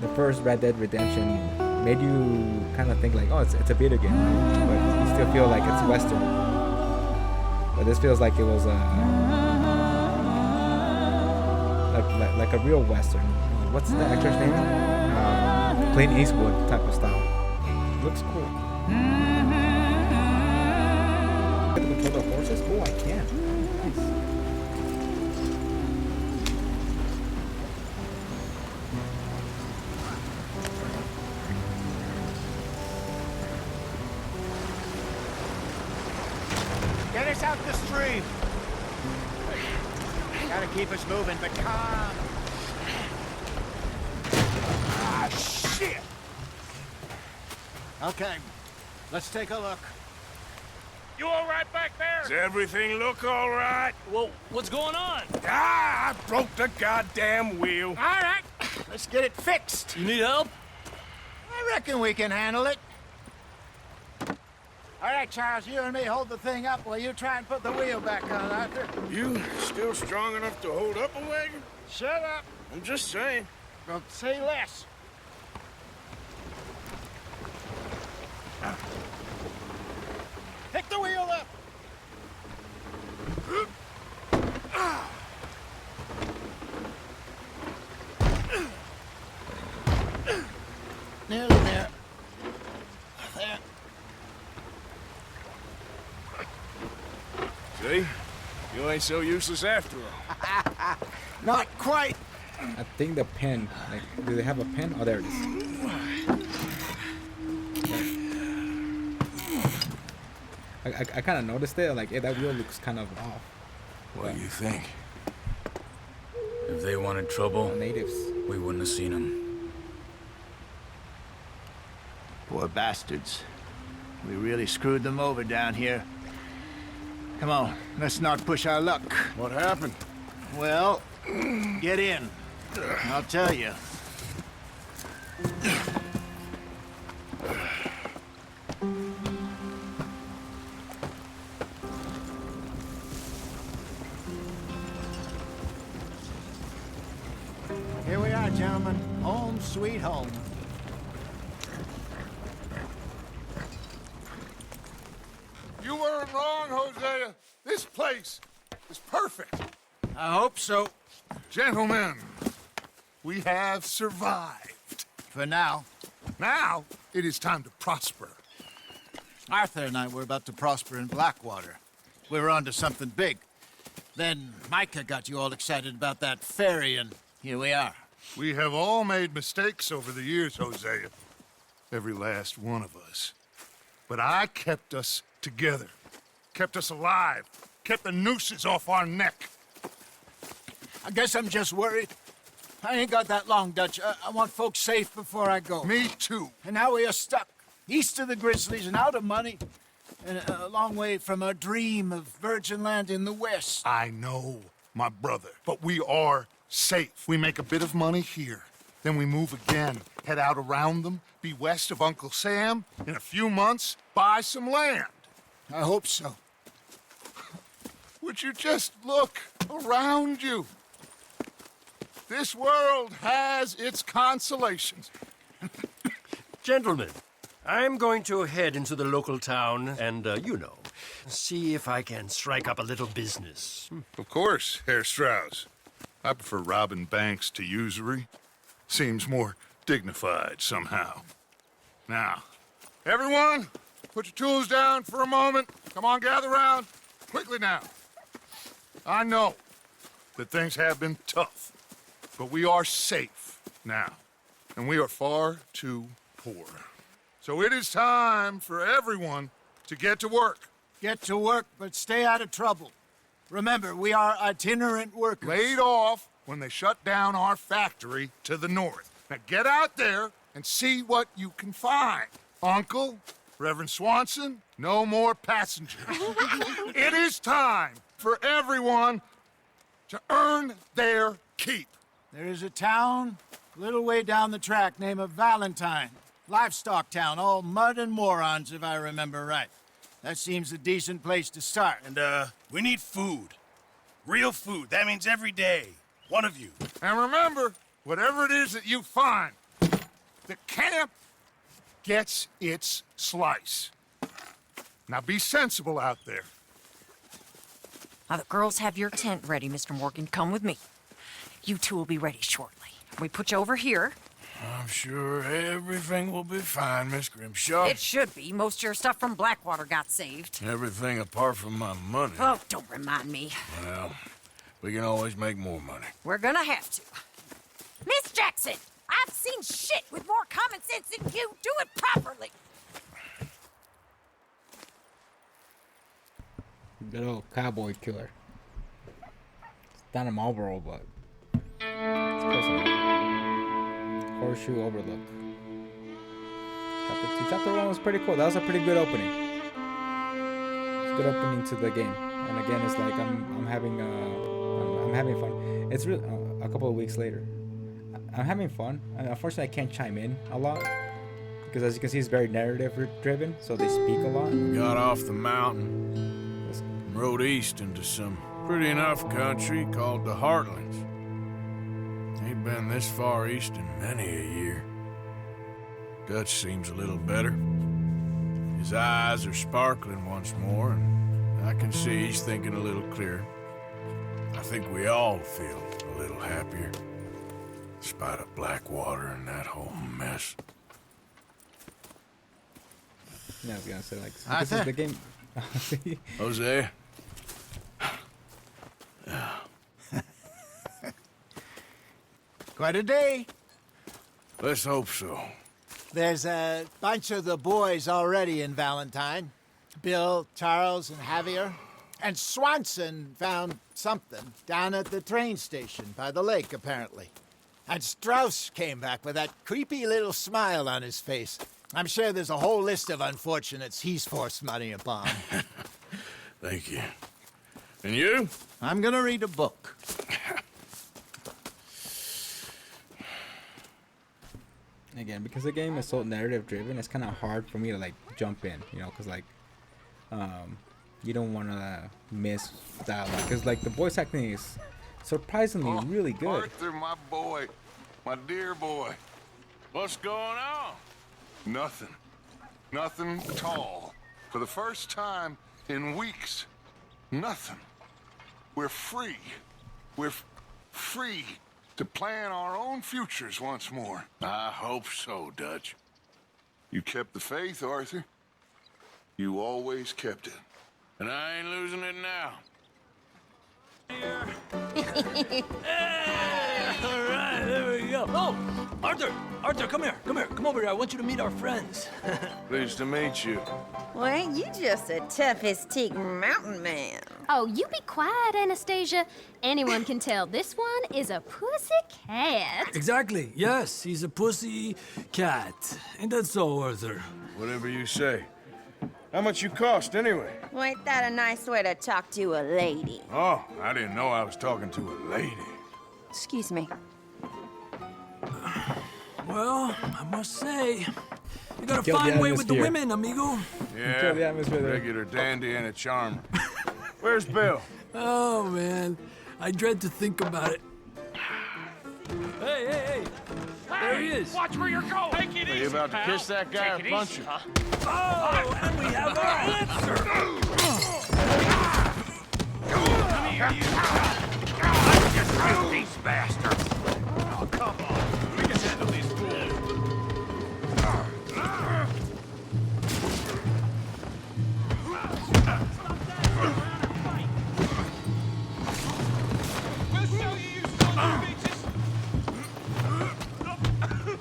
The first Red Dead Redemption made you kind of think like, oh, it's a video game, right? But you still feel like it's Western. But this feels like it was like a real Western. What's the actor's name? Clint Eastwood type of style. Looks cool. Get to control the horses? Oh, I can. Nice. Get us out the stream. Gotta keep us moving, but calm. Ah, shit! Okay, let's take a look. You all right back there? Does everything look all right? Well, what's going on? Ah, I broke the goddamn wheel. All right, let's get it fixed. You need help? I reckon we can handle it. All right, Charles, you and me hold the thing up while you try and put the wheel back on, Arthur. You still strong enough to hold up a wagon? Shut up. I'm just saying. Well, say less. Pick the wheel up. Nearly there. There. See? You ain't so useless after all. Not quite. I think the pin, like, do they have a pin? Oh, there it is. I kind of noticed it, like, that wheel looks kind of off. What do you think? If they wanted trouble, natives, we wouldn't have seen them. Poor bastards. We really screwed them over down here. Come on, let's not push our luck. What happened? Well, get in. I'll tell you. Here we are, gentlemen. Home sweet home. You weren't wrong, Hosea. This place is perfect. I hope so. Gentlemen, we have survived. For now. Now, it is time to prosper. Arthur and I were about to prosper in Blackwater. We were on to something big. Then Micah got you all excited about that ferry, and here we are. We have all made mistakes over the years, Hosea. Every last one of us. But I kept us together. Kept us alive. Kept the nooses off our neck. I guess I'm just worried. I ain't got that long, Dutch. I want folks safe before I go. Me too. And now we are stuck. East of the Grizzlies and out of money. And a long way from our dream of virgin land in the west. I know, my brother. But we are safe. We make a bit of money here. Then we move again. Head out around them. Be west of Uncle Sam. In a few months, buy some land. I hope so. Would you just look around you? This world has its consolations. Gentlemen, I'm going to head into the local town and, see if I can strike up a little business. Of course, Herr Strauss. I prefer robbing banks to usury. Seems more dignified somehow. Now, everyone, put your tools down for a moment. Come on, gather round. Quickly now. I know that things have been tough, but we are safe now, and we are far too poor. So it is time for everyone to get to work. Get to work, but stay out of trouble. Remember, we are itinerant workers. Laid off when they shut down our factory to the north. Now get out there and see what you can find. Uncle, Reverend Swanson, no more passengers. It is time for everyone to earn their keep. There is a town a little way down the track named Valentine. Livestock town, all mud and morons, if I remember right. That seems a decent place to start. And, we need food. Real food. That means every day. One of you. And remember, whatever it is that you find, the camp gets its slice. Now be sensible out there. Now, the girls have your tent ready, Mr. Morgan. Come with me. You two will be ready shortly. We put you over here. I'm sure everything will be fine, Miss Grimshaw. It should be. Most of your stuff from Blackwater got saved. Everything apart from my money. Oh, don't remind me. Well, we can always make more money. We're gonna have to. Miss Jackson, I've seen shit with more common sense than you. Do it properly. Good old cowboy killer. It's not a Marlboro, but it's close enough. Horseshoe Overlook. Chapter 2. Chapter 1 was pretty cool. That was a pretty good opening. good opening to the game. And again, it's like I'm having fun. It's really a couple of weeks later. I'm having fun. And unfortunately, I can't chime in a lot because, as you can see, it's very narrative driven. So they speak a lot. We got off the mountain, and rode east into some pretty enough country called the Heartlands. Ain't been this far east in many a year. Dutch seems a little better. His eyes are sparkling once more, and I can see he's thinking a little clearer. I think we all feel a little happier, despite of Blackwater and that whole mess. Yeah, I was gonna say, like, this is the game. Jose? Quite a day. Let's hope so. There's a bunch of the boys already in Valentine. Bill, Charles, and Javier. And Swanson found something down at the train station by the lake, apparently. And Strauss came back with that creepy little smile on his face. I'm sure there's a whole list of unfortunates he's forced money upon. Thank you. And you? I'm gonna read a book. Again, because the game is so narrative driven, it's kind of hard for me to like jump in, you know, because like you don't want to miss dialogue, because like the voice acting is surprisingly really good. Arthur, my boy, my dear boy. What's going on? Nothing. Nothing at all. For the first time in weeks, nothing. We're free. We're free to plan our own futures once more. I hope so, Dutch. You kept the faith, Arthur. You always kept it. And I ain't losing it now. All right, there we go. Oh, Arthur, come here. Come over here. I want you to meet our friends. Pleased to meet you. Well, ain't you just a toughest-teak mountain man? Oh, you be quiet, Anastasia. Anyone can tell this one is a pussy cat. Exactly. Yes, he's a pussy cat. Ain't that so, Arthur? Whatever you say. How much you cost, anyway? Well, ain't that a nice way to talk to a lady? Oh, I didn't know I was talking to a lady. Excuse me. Well, I must say, you got a Kill the fine way with the atmosphere. women, amigo. Yeah, Kill the atmosphere there. regular dandy and a charmer. Where's Bill? Oh, man. I dread to think about it. Hey! There he is. Watch where you're going. Take it Are easy, you about to pal. kiss that guy Take or it punch easy, him? huh? Oh, and we have our answer. Come here, you. Just shoot these bastards. Oh, come on. We can handle these fools. We'll show you, you son of bitches.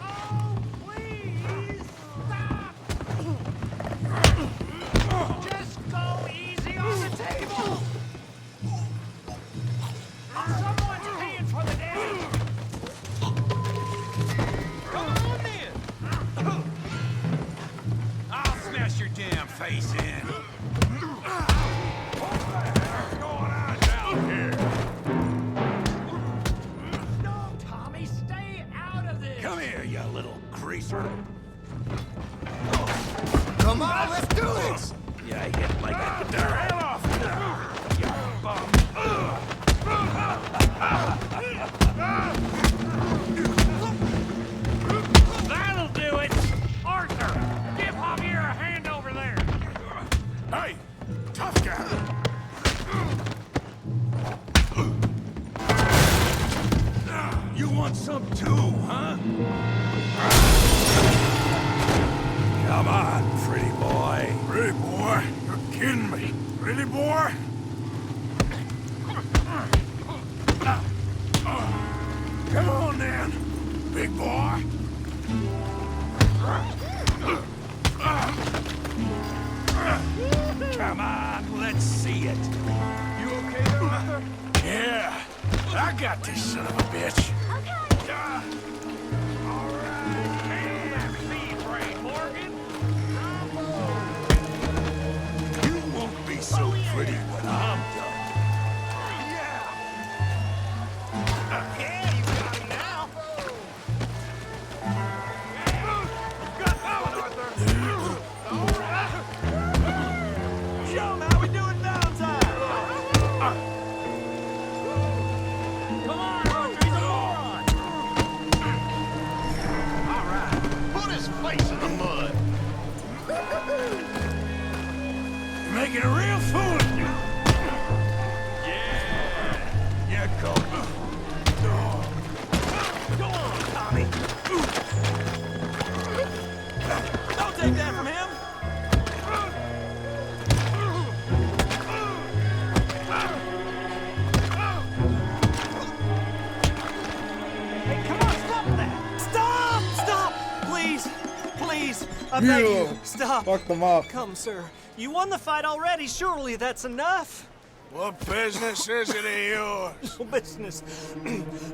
Oh, please, stop. Just go easy on the table. Someone's paying for the damage. Come on, then. I'll smash your damn face in. What the hell's going on down here? No, Tommy, stay out of this. Come here, you little greaser. Come on, let's do this! Yeah, I hit like a the hell off you bum. That'll do it! Arthur, give Javier a hand over there. Hey, tough guy. You want some too, huh? Come on, pretty boy. Pretty boy? You're kidding me. Pretty boy? Come on, then, big boy. Come on, let's see it. You okay there, Arthur? Yeah, I got this son of a bitch. All right. Handle that feed, Ray Morgan. You won't be so I beg you, stop. Fuck them up. Come, sir. You won the fight already. Surely that's enough. What business is it of yours? No business.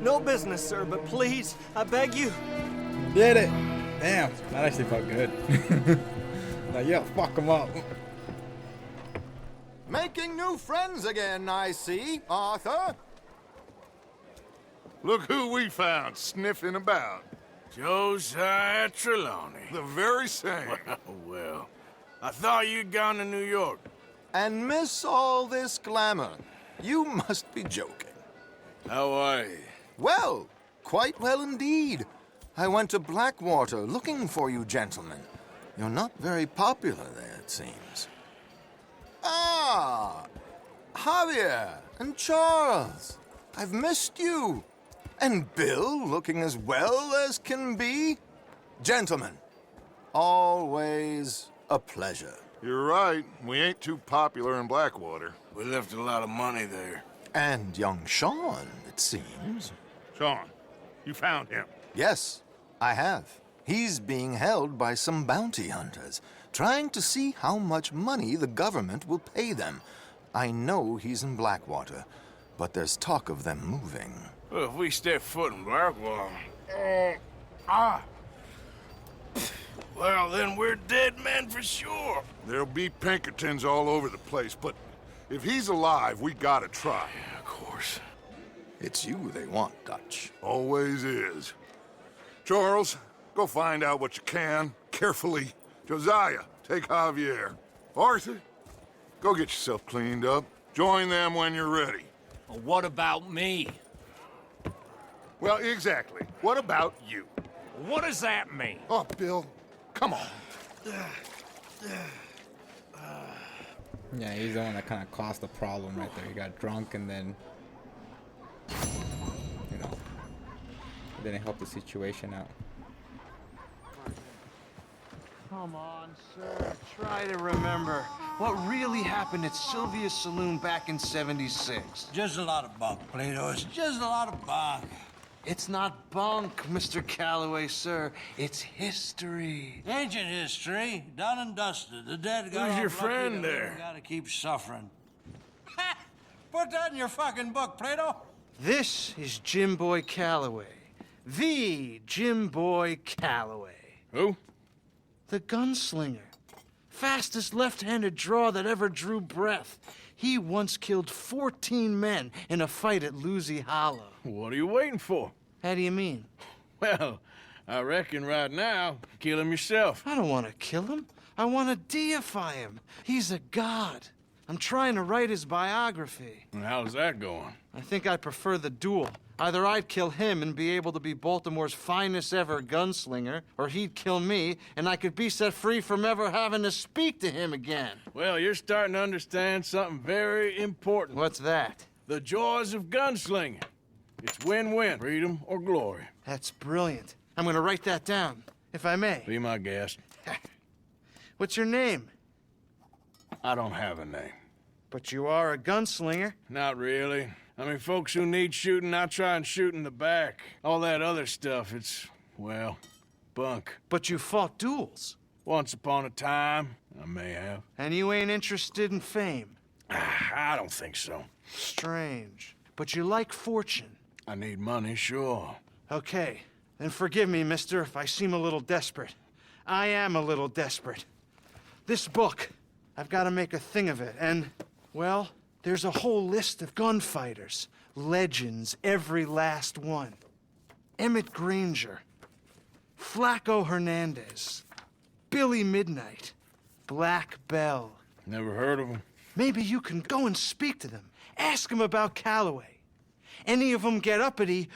No business, sir, but please, I beg you. Did it. Damn, that actually felt good. Like, yeah, fuck them up. Making new friends again, I see, Arthur. Look who we found sniffing about. Josiah Trelawney. The very same. Well, I thought you'd gone to New York. And miss all this glamour. You must be joking. How are you? Well, quite well indeed. I went to Blackwater looking for you gentlemen. You're not very popular there, it seems. Ah, Javier and Charles. I've missed you. And Bill looking as well as can be. Gentlemen, always a pleasure. You're right. We ain't too popular in Blackwater. We left a lot of money there. And young Sean, it seems. Sean, you found him? Yes, I have. He's being held by some bounty hunters, trying to see how much money the government will pay them. I know he's in Blackwater, but there's talk of them moving. Well, if we step foot in Blackwater... Well, then we're dead men for sure. There'll be Pinkertons all over the place, but if he's alive, we gotta try. Yeah, of course. It's you they want, Dutch. Always is. Charles, go find out what you can, carefully. Josiah, take Javier. Arthur, go get yourself cleaned up. Join them when you're ready. Well, what about me? Well, exactly. What about you? What does that mean? Oh, Bill, come on. Yeah, he's the one that kind of caused the problem right there. He got drunk and then, you know, it didn't help the situation out. Come on, sir. Try to remember what really happened at Sylvia's Saloon back in '76. Just a lot of bunk, Plato. It's just a lot of bunk. It's not bunk, Mr. Calloway, sir. It's history. Ancient history, done and dusted. The dead got Who's your off lucky, friend the there? living gotta keep suffering. Ha! Put that in your fucking book, Plato. This is Jim Boy Calloway. The Jim Boy Calloway. Who? The gunslinger. Fastest left-handed draw that ever drew breath. He once killed 14 men in a fight at Lucy Hollow. What are you waiting for? How do you mean? Well, I reckon right now, kill him yourself. I don't want to kill him. I want to deify him. He's a god. I'm trying to write his biography. And how's that going? I think I prefer the duel. Either I'd kill him and be able to be Baltimore's finest ever gunslinger, or he'd kill me and I could be set free from ever having to speak to him again. Well, you're starting to understand something very important. What's that? The joys of gunslinging. It's win-win, freedom or glory. That's brilliant. I'm gonna write that down, if I may. Be my guest. What's your name? I don't have a name. But you are a gunslinger. Not really. I mean, folks who need shooting, I try and shoot in the back. All that other stuff, it's, well, bunk. But you fought duels. Once upon a time, I may have. And you ain't interested in fame. I don't think so. Strange. But you like fortune. I need money, sure. Okay, then forgive me, mister, if I seem a little desperate. I am a little desperate. This book, I've got to make a thing of it, and, well, there's a whole list of gunfighters. Legends, every last one. Emmett Granger, Flaco Hernandez, Billy Midnight, Black Bell. Never heard of him. Maybe you can go and speak to them. Ask them about Calloway. Any of them get uppity,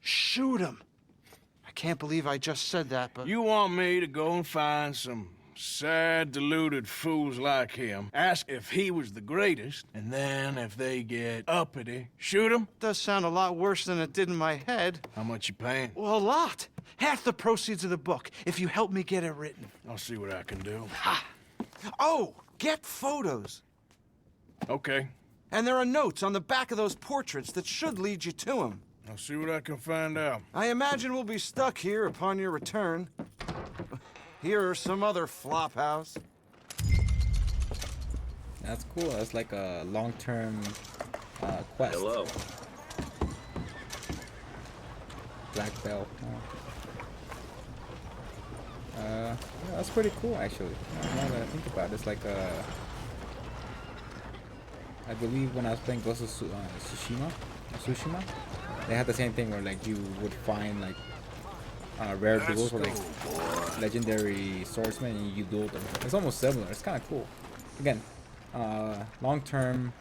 shoot them. I can't believe I just said that, but... You want me to go and find some sad, deluded fools like him, ask if he was the greatest, and then if they get uppity, shoot him? Does sound a lot worse than it did in my head. How much you paying? Well, a lot. Half the proceeds of the book, if you help me get it written. I'll see what I can do. Ha! Oh, get photos. Okay. And there are notes on the back of those portraits that should lead you to him. I'll see what I can find out. I imagine we'll be stuck here upon your return. Here or some other flop house. That's cool. That's like a long-term quest. Hello. Black belt. Yeah, that's pretty cool actually. Now that I think about it, it's like I believe when I was playing Ghost of Tsushima, they had the same thing where like you would find like rare duels or like legendary swordsmen and you duel them. It's almost similar. It's kind of cool. Again, long-term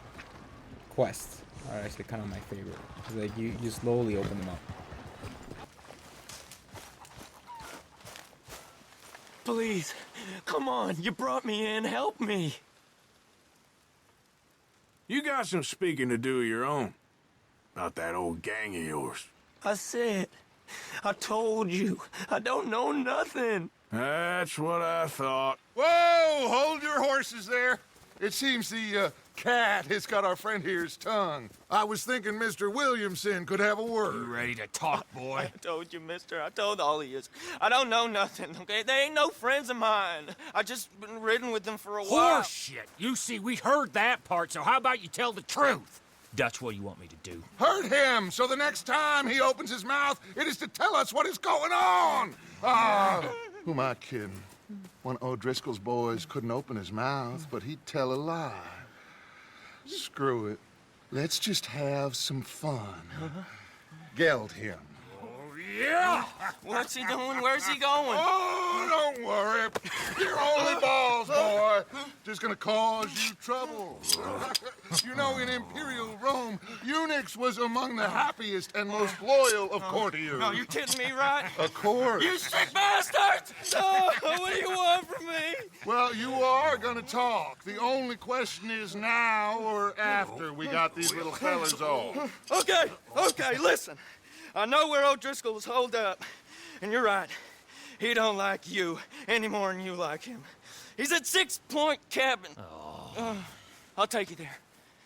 quests are actually kind of my favorite. It's like you slowly open them up. Please, come on. You brought me in. Help me. You got some speaking to do of your own. About that old gang of yours. I said, I told you, I don't know nothing. That's what I thought. Whoa! Hold your horses there. It seems the cat has got our friend here's tongue. I was thinking Mr. Williamson could have a word. You ready to talk, boy? I told you, mister. I told all of you. I don't know nothing, okay? They ain't no friends of mine. I just been riding with them for a while. Horseshit. You see, we heard that part, so how about you tell the truth? Dutch, what do you want me to do? Hurt him, so the next time he opens his mouth, it is to tell us what is going on. Ah, who am I kidding? One of O'Driscoll's boys couldn't open his mouth, but he'd tell a lie. Screw it. Let's just have some fun. Geld him. Yeah! What's he doing? Where's he going? Oh, don't worry. You're only balls, boy. Just gonna cause you trouble. You know, in Imperial Rome, eunuchs was among the happiest and most loyal of courtiers. No, you kidding me, right? Of course. You sick bastard! Oh, what do you want from me? Well, you are gonna talk. The only question is now or after we got these little fellas off. Okay, listen. I know where O'Driscoll is holed up, and you're right. He don't like you any more than you like him. He's at 6 Point Cabin. I'll take you there.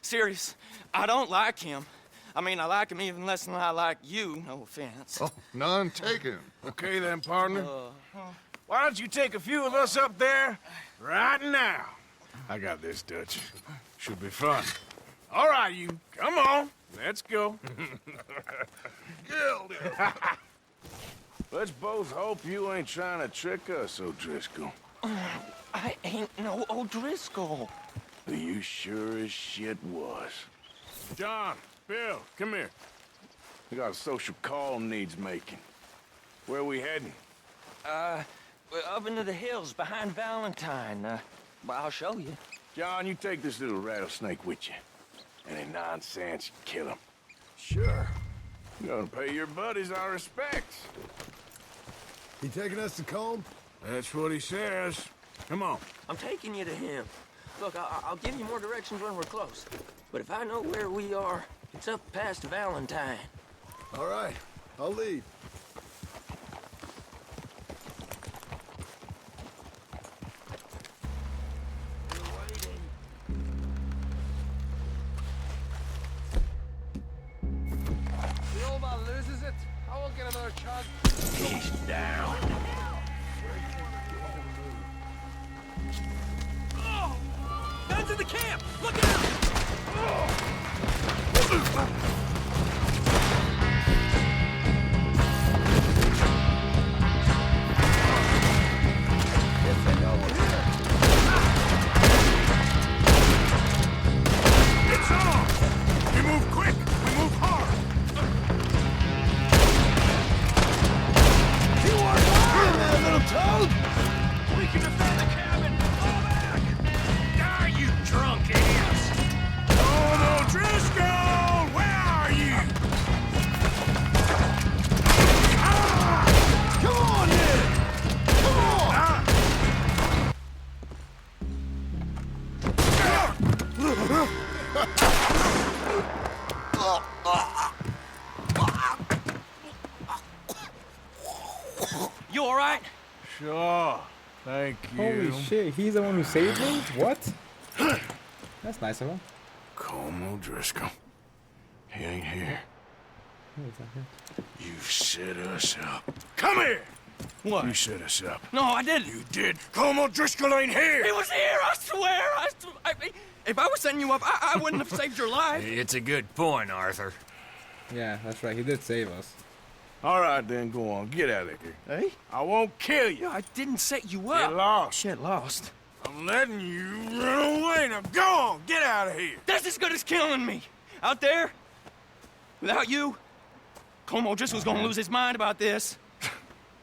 Serious, I don't like him. I mean, I like him even less than I like you, no offense. Oh, none taken. Okay then, partner. Why don't you take a few of us up there right now? I got this, Dutch. Should be fun. All right, you. Come on. Let's go. Let's both hope you ain't trying to trick us, O'Driscoll. I ain't no O'Driscoll. You sure as shit was. John, Bill, come here. We got a social call needs making. Where we heading? Up into the hills behind Valentine. Well, I'll show you. John, you take this little rattlesnake with you. Any nonsense, kill him. Sure. You gonna pay your buddies our respects. He taking us to Colm? That's what he says. Come on. I'm taking you to him. Look, I'll give you more directions when we're close. But if I know where we are, it's up past Valentine. All right, I'll lead. The old man loses it. I won't get another chance. He's down. Guns in the camp! Look out! It's on! We move quick! We move hard! You are fine there, little toad! We can defend the cabin! Fall back! Are you drunk idiots? Oh, O'Driscoll! Where are you? Come on, then! Come on! You all right? Sure. Thank you. Holy shit, he's the one who saved me? What? That's nice of him. Colm O'Driscoll. He ain't here. Oh, he's not here. You set us up. Come here! What? You set us up. No, I didn't. You did. Colm O'Driscoll ain't here. He was here, I swear. If I was setting you up, I wouldn't have saved your life. It's a good point, Arthur. Yeah, that's right. He did save us. All right, then, go on. Get out of here. Hey? I won't kill you. I didn't set you up. Get lost. Shit, lost. I'm letting you run away. Now go on. Get out of here. That's as good as killing me. Out there, without you, Colm O'Driscoll's gonna lose his mind about this.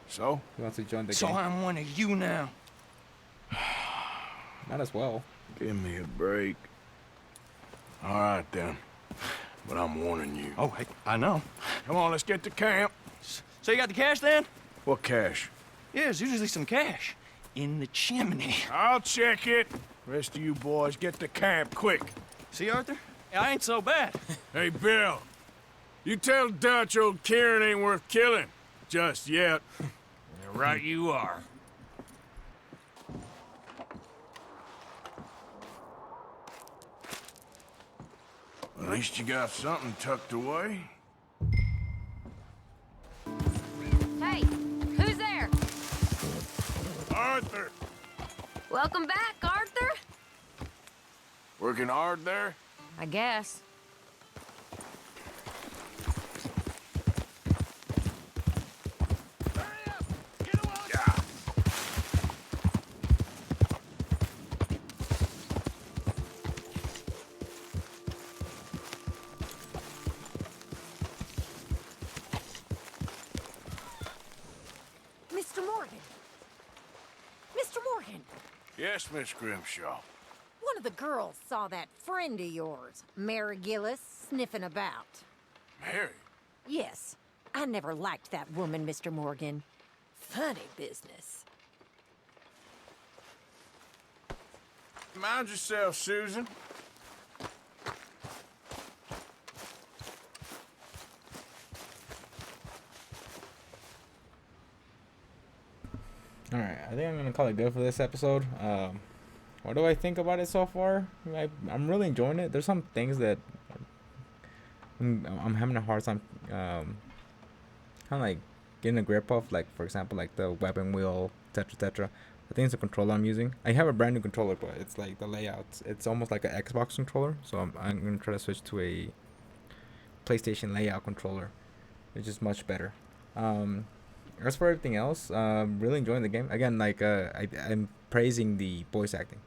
So? He wants to join the So game. I'm one of you now. Might as well. Give me a break. All right, then. But I'm warning you. Oh, hey, I know. Come on, let's get to camp. So you got the cash then? What cash? Yeah, there's usually some cash in the chimney. I'll check it. Rest of you boys, get to camp quick. See, Arthur? I ain't so bad. Hey, Bill. You tell Dutch old Kieran ain't worth killing. Just yet. Right you are. At least you got something tucked away. Hey, who's there? Arthur! Welcome back, Arthur. Working hard there? I guess. Mr. Morgan. Mr. Morgan. Yes, Miss Grimshaw. One of the girls saw that friend of yours, Mary Gillis, sniffing about. Mary? Yes. I never liked that woman, Mr. Morgan. Funny business. Mind yourself, Susan. Alright, I think I'm gonna call it good for this episode. What do I think about it so far? I'm really enjoying it. There's some things that I'm having a hard time kind of like getting a grip of, like for example like the weapon wheel, etc. I think it's a controller I'm using. I have a brand new controller, but it's like the layout, it's almost like an Xbox controller, so I'm gonna try to switch to a PlayStation layout controller, which is much better. As for everything else, really enjoying the game. Again, like I'm praising the voice acting.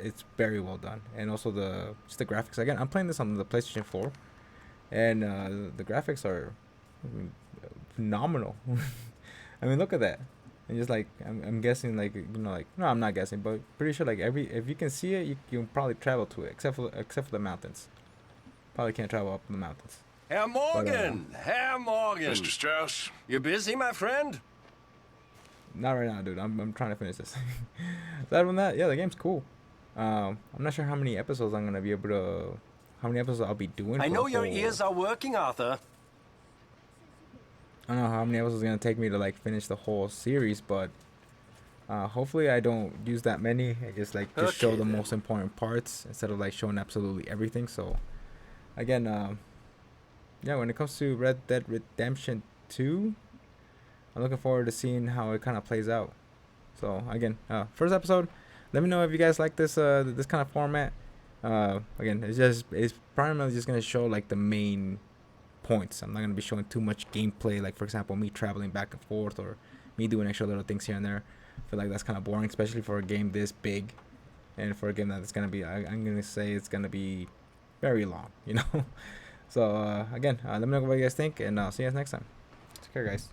It's very well done, and also just the graphics. Again, I'm playing this on the PlayStation 4, and the graphics are phenomenal. I mean, look at that. And just like I'm guessing, like like no, I'm not guessing, but pretty sure like if you can see it, you can probably travel to it, except for the mountains. Probably can't travel up the mountains. Herr Morgan! Herr Morgan! Mr. Strauss? You busy, my friend? Not right now, dude. I'm trying to finish this. Aside from that, yeah, the game's cool. I'm not sure how many episodes I'm gonna be able to. How many episodes I'll be doing. I know your ears are working, Arthur. I don't know how many episodes it's gonna take me to like finish the whole series, but hopefully I don't use that many. I just like show the most important parts instead of like showing absolutely everything. So again, yeah, when it comes to Red Dead Redemption 2, I'm looking forward to seeing how it kind of plays out. So again, first episode. Let me know if you guys like this this kind of format. Again, it's primarily just gonna show like the main points. I'm not gonna be showing too much gameplay, like for example me traveling back and forth or me doing extra little things here and there. I feel like that's kind of boring, especially for a game this big, and for a game that's gonna be I'm gonna say it's gonna be very long, you know. So again, let me know what you guys think, and I'll see you guys next time. Take care, guys.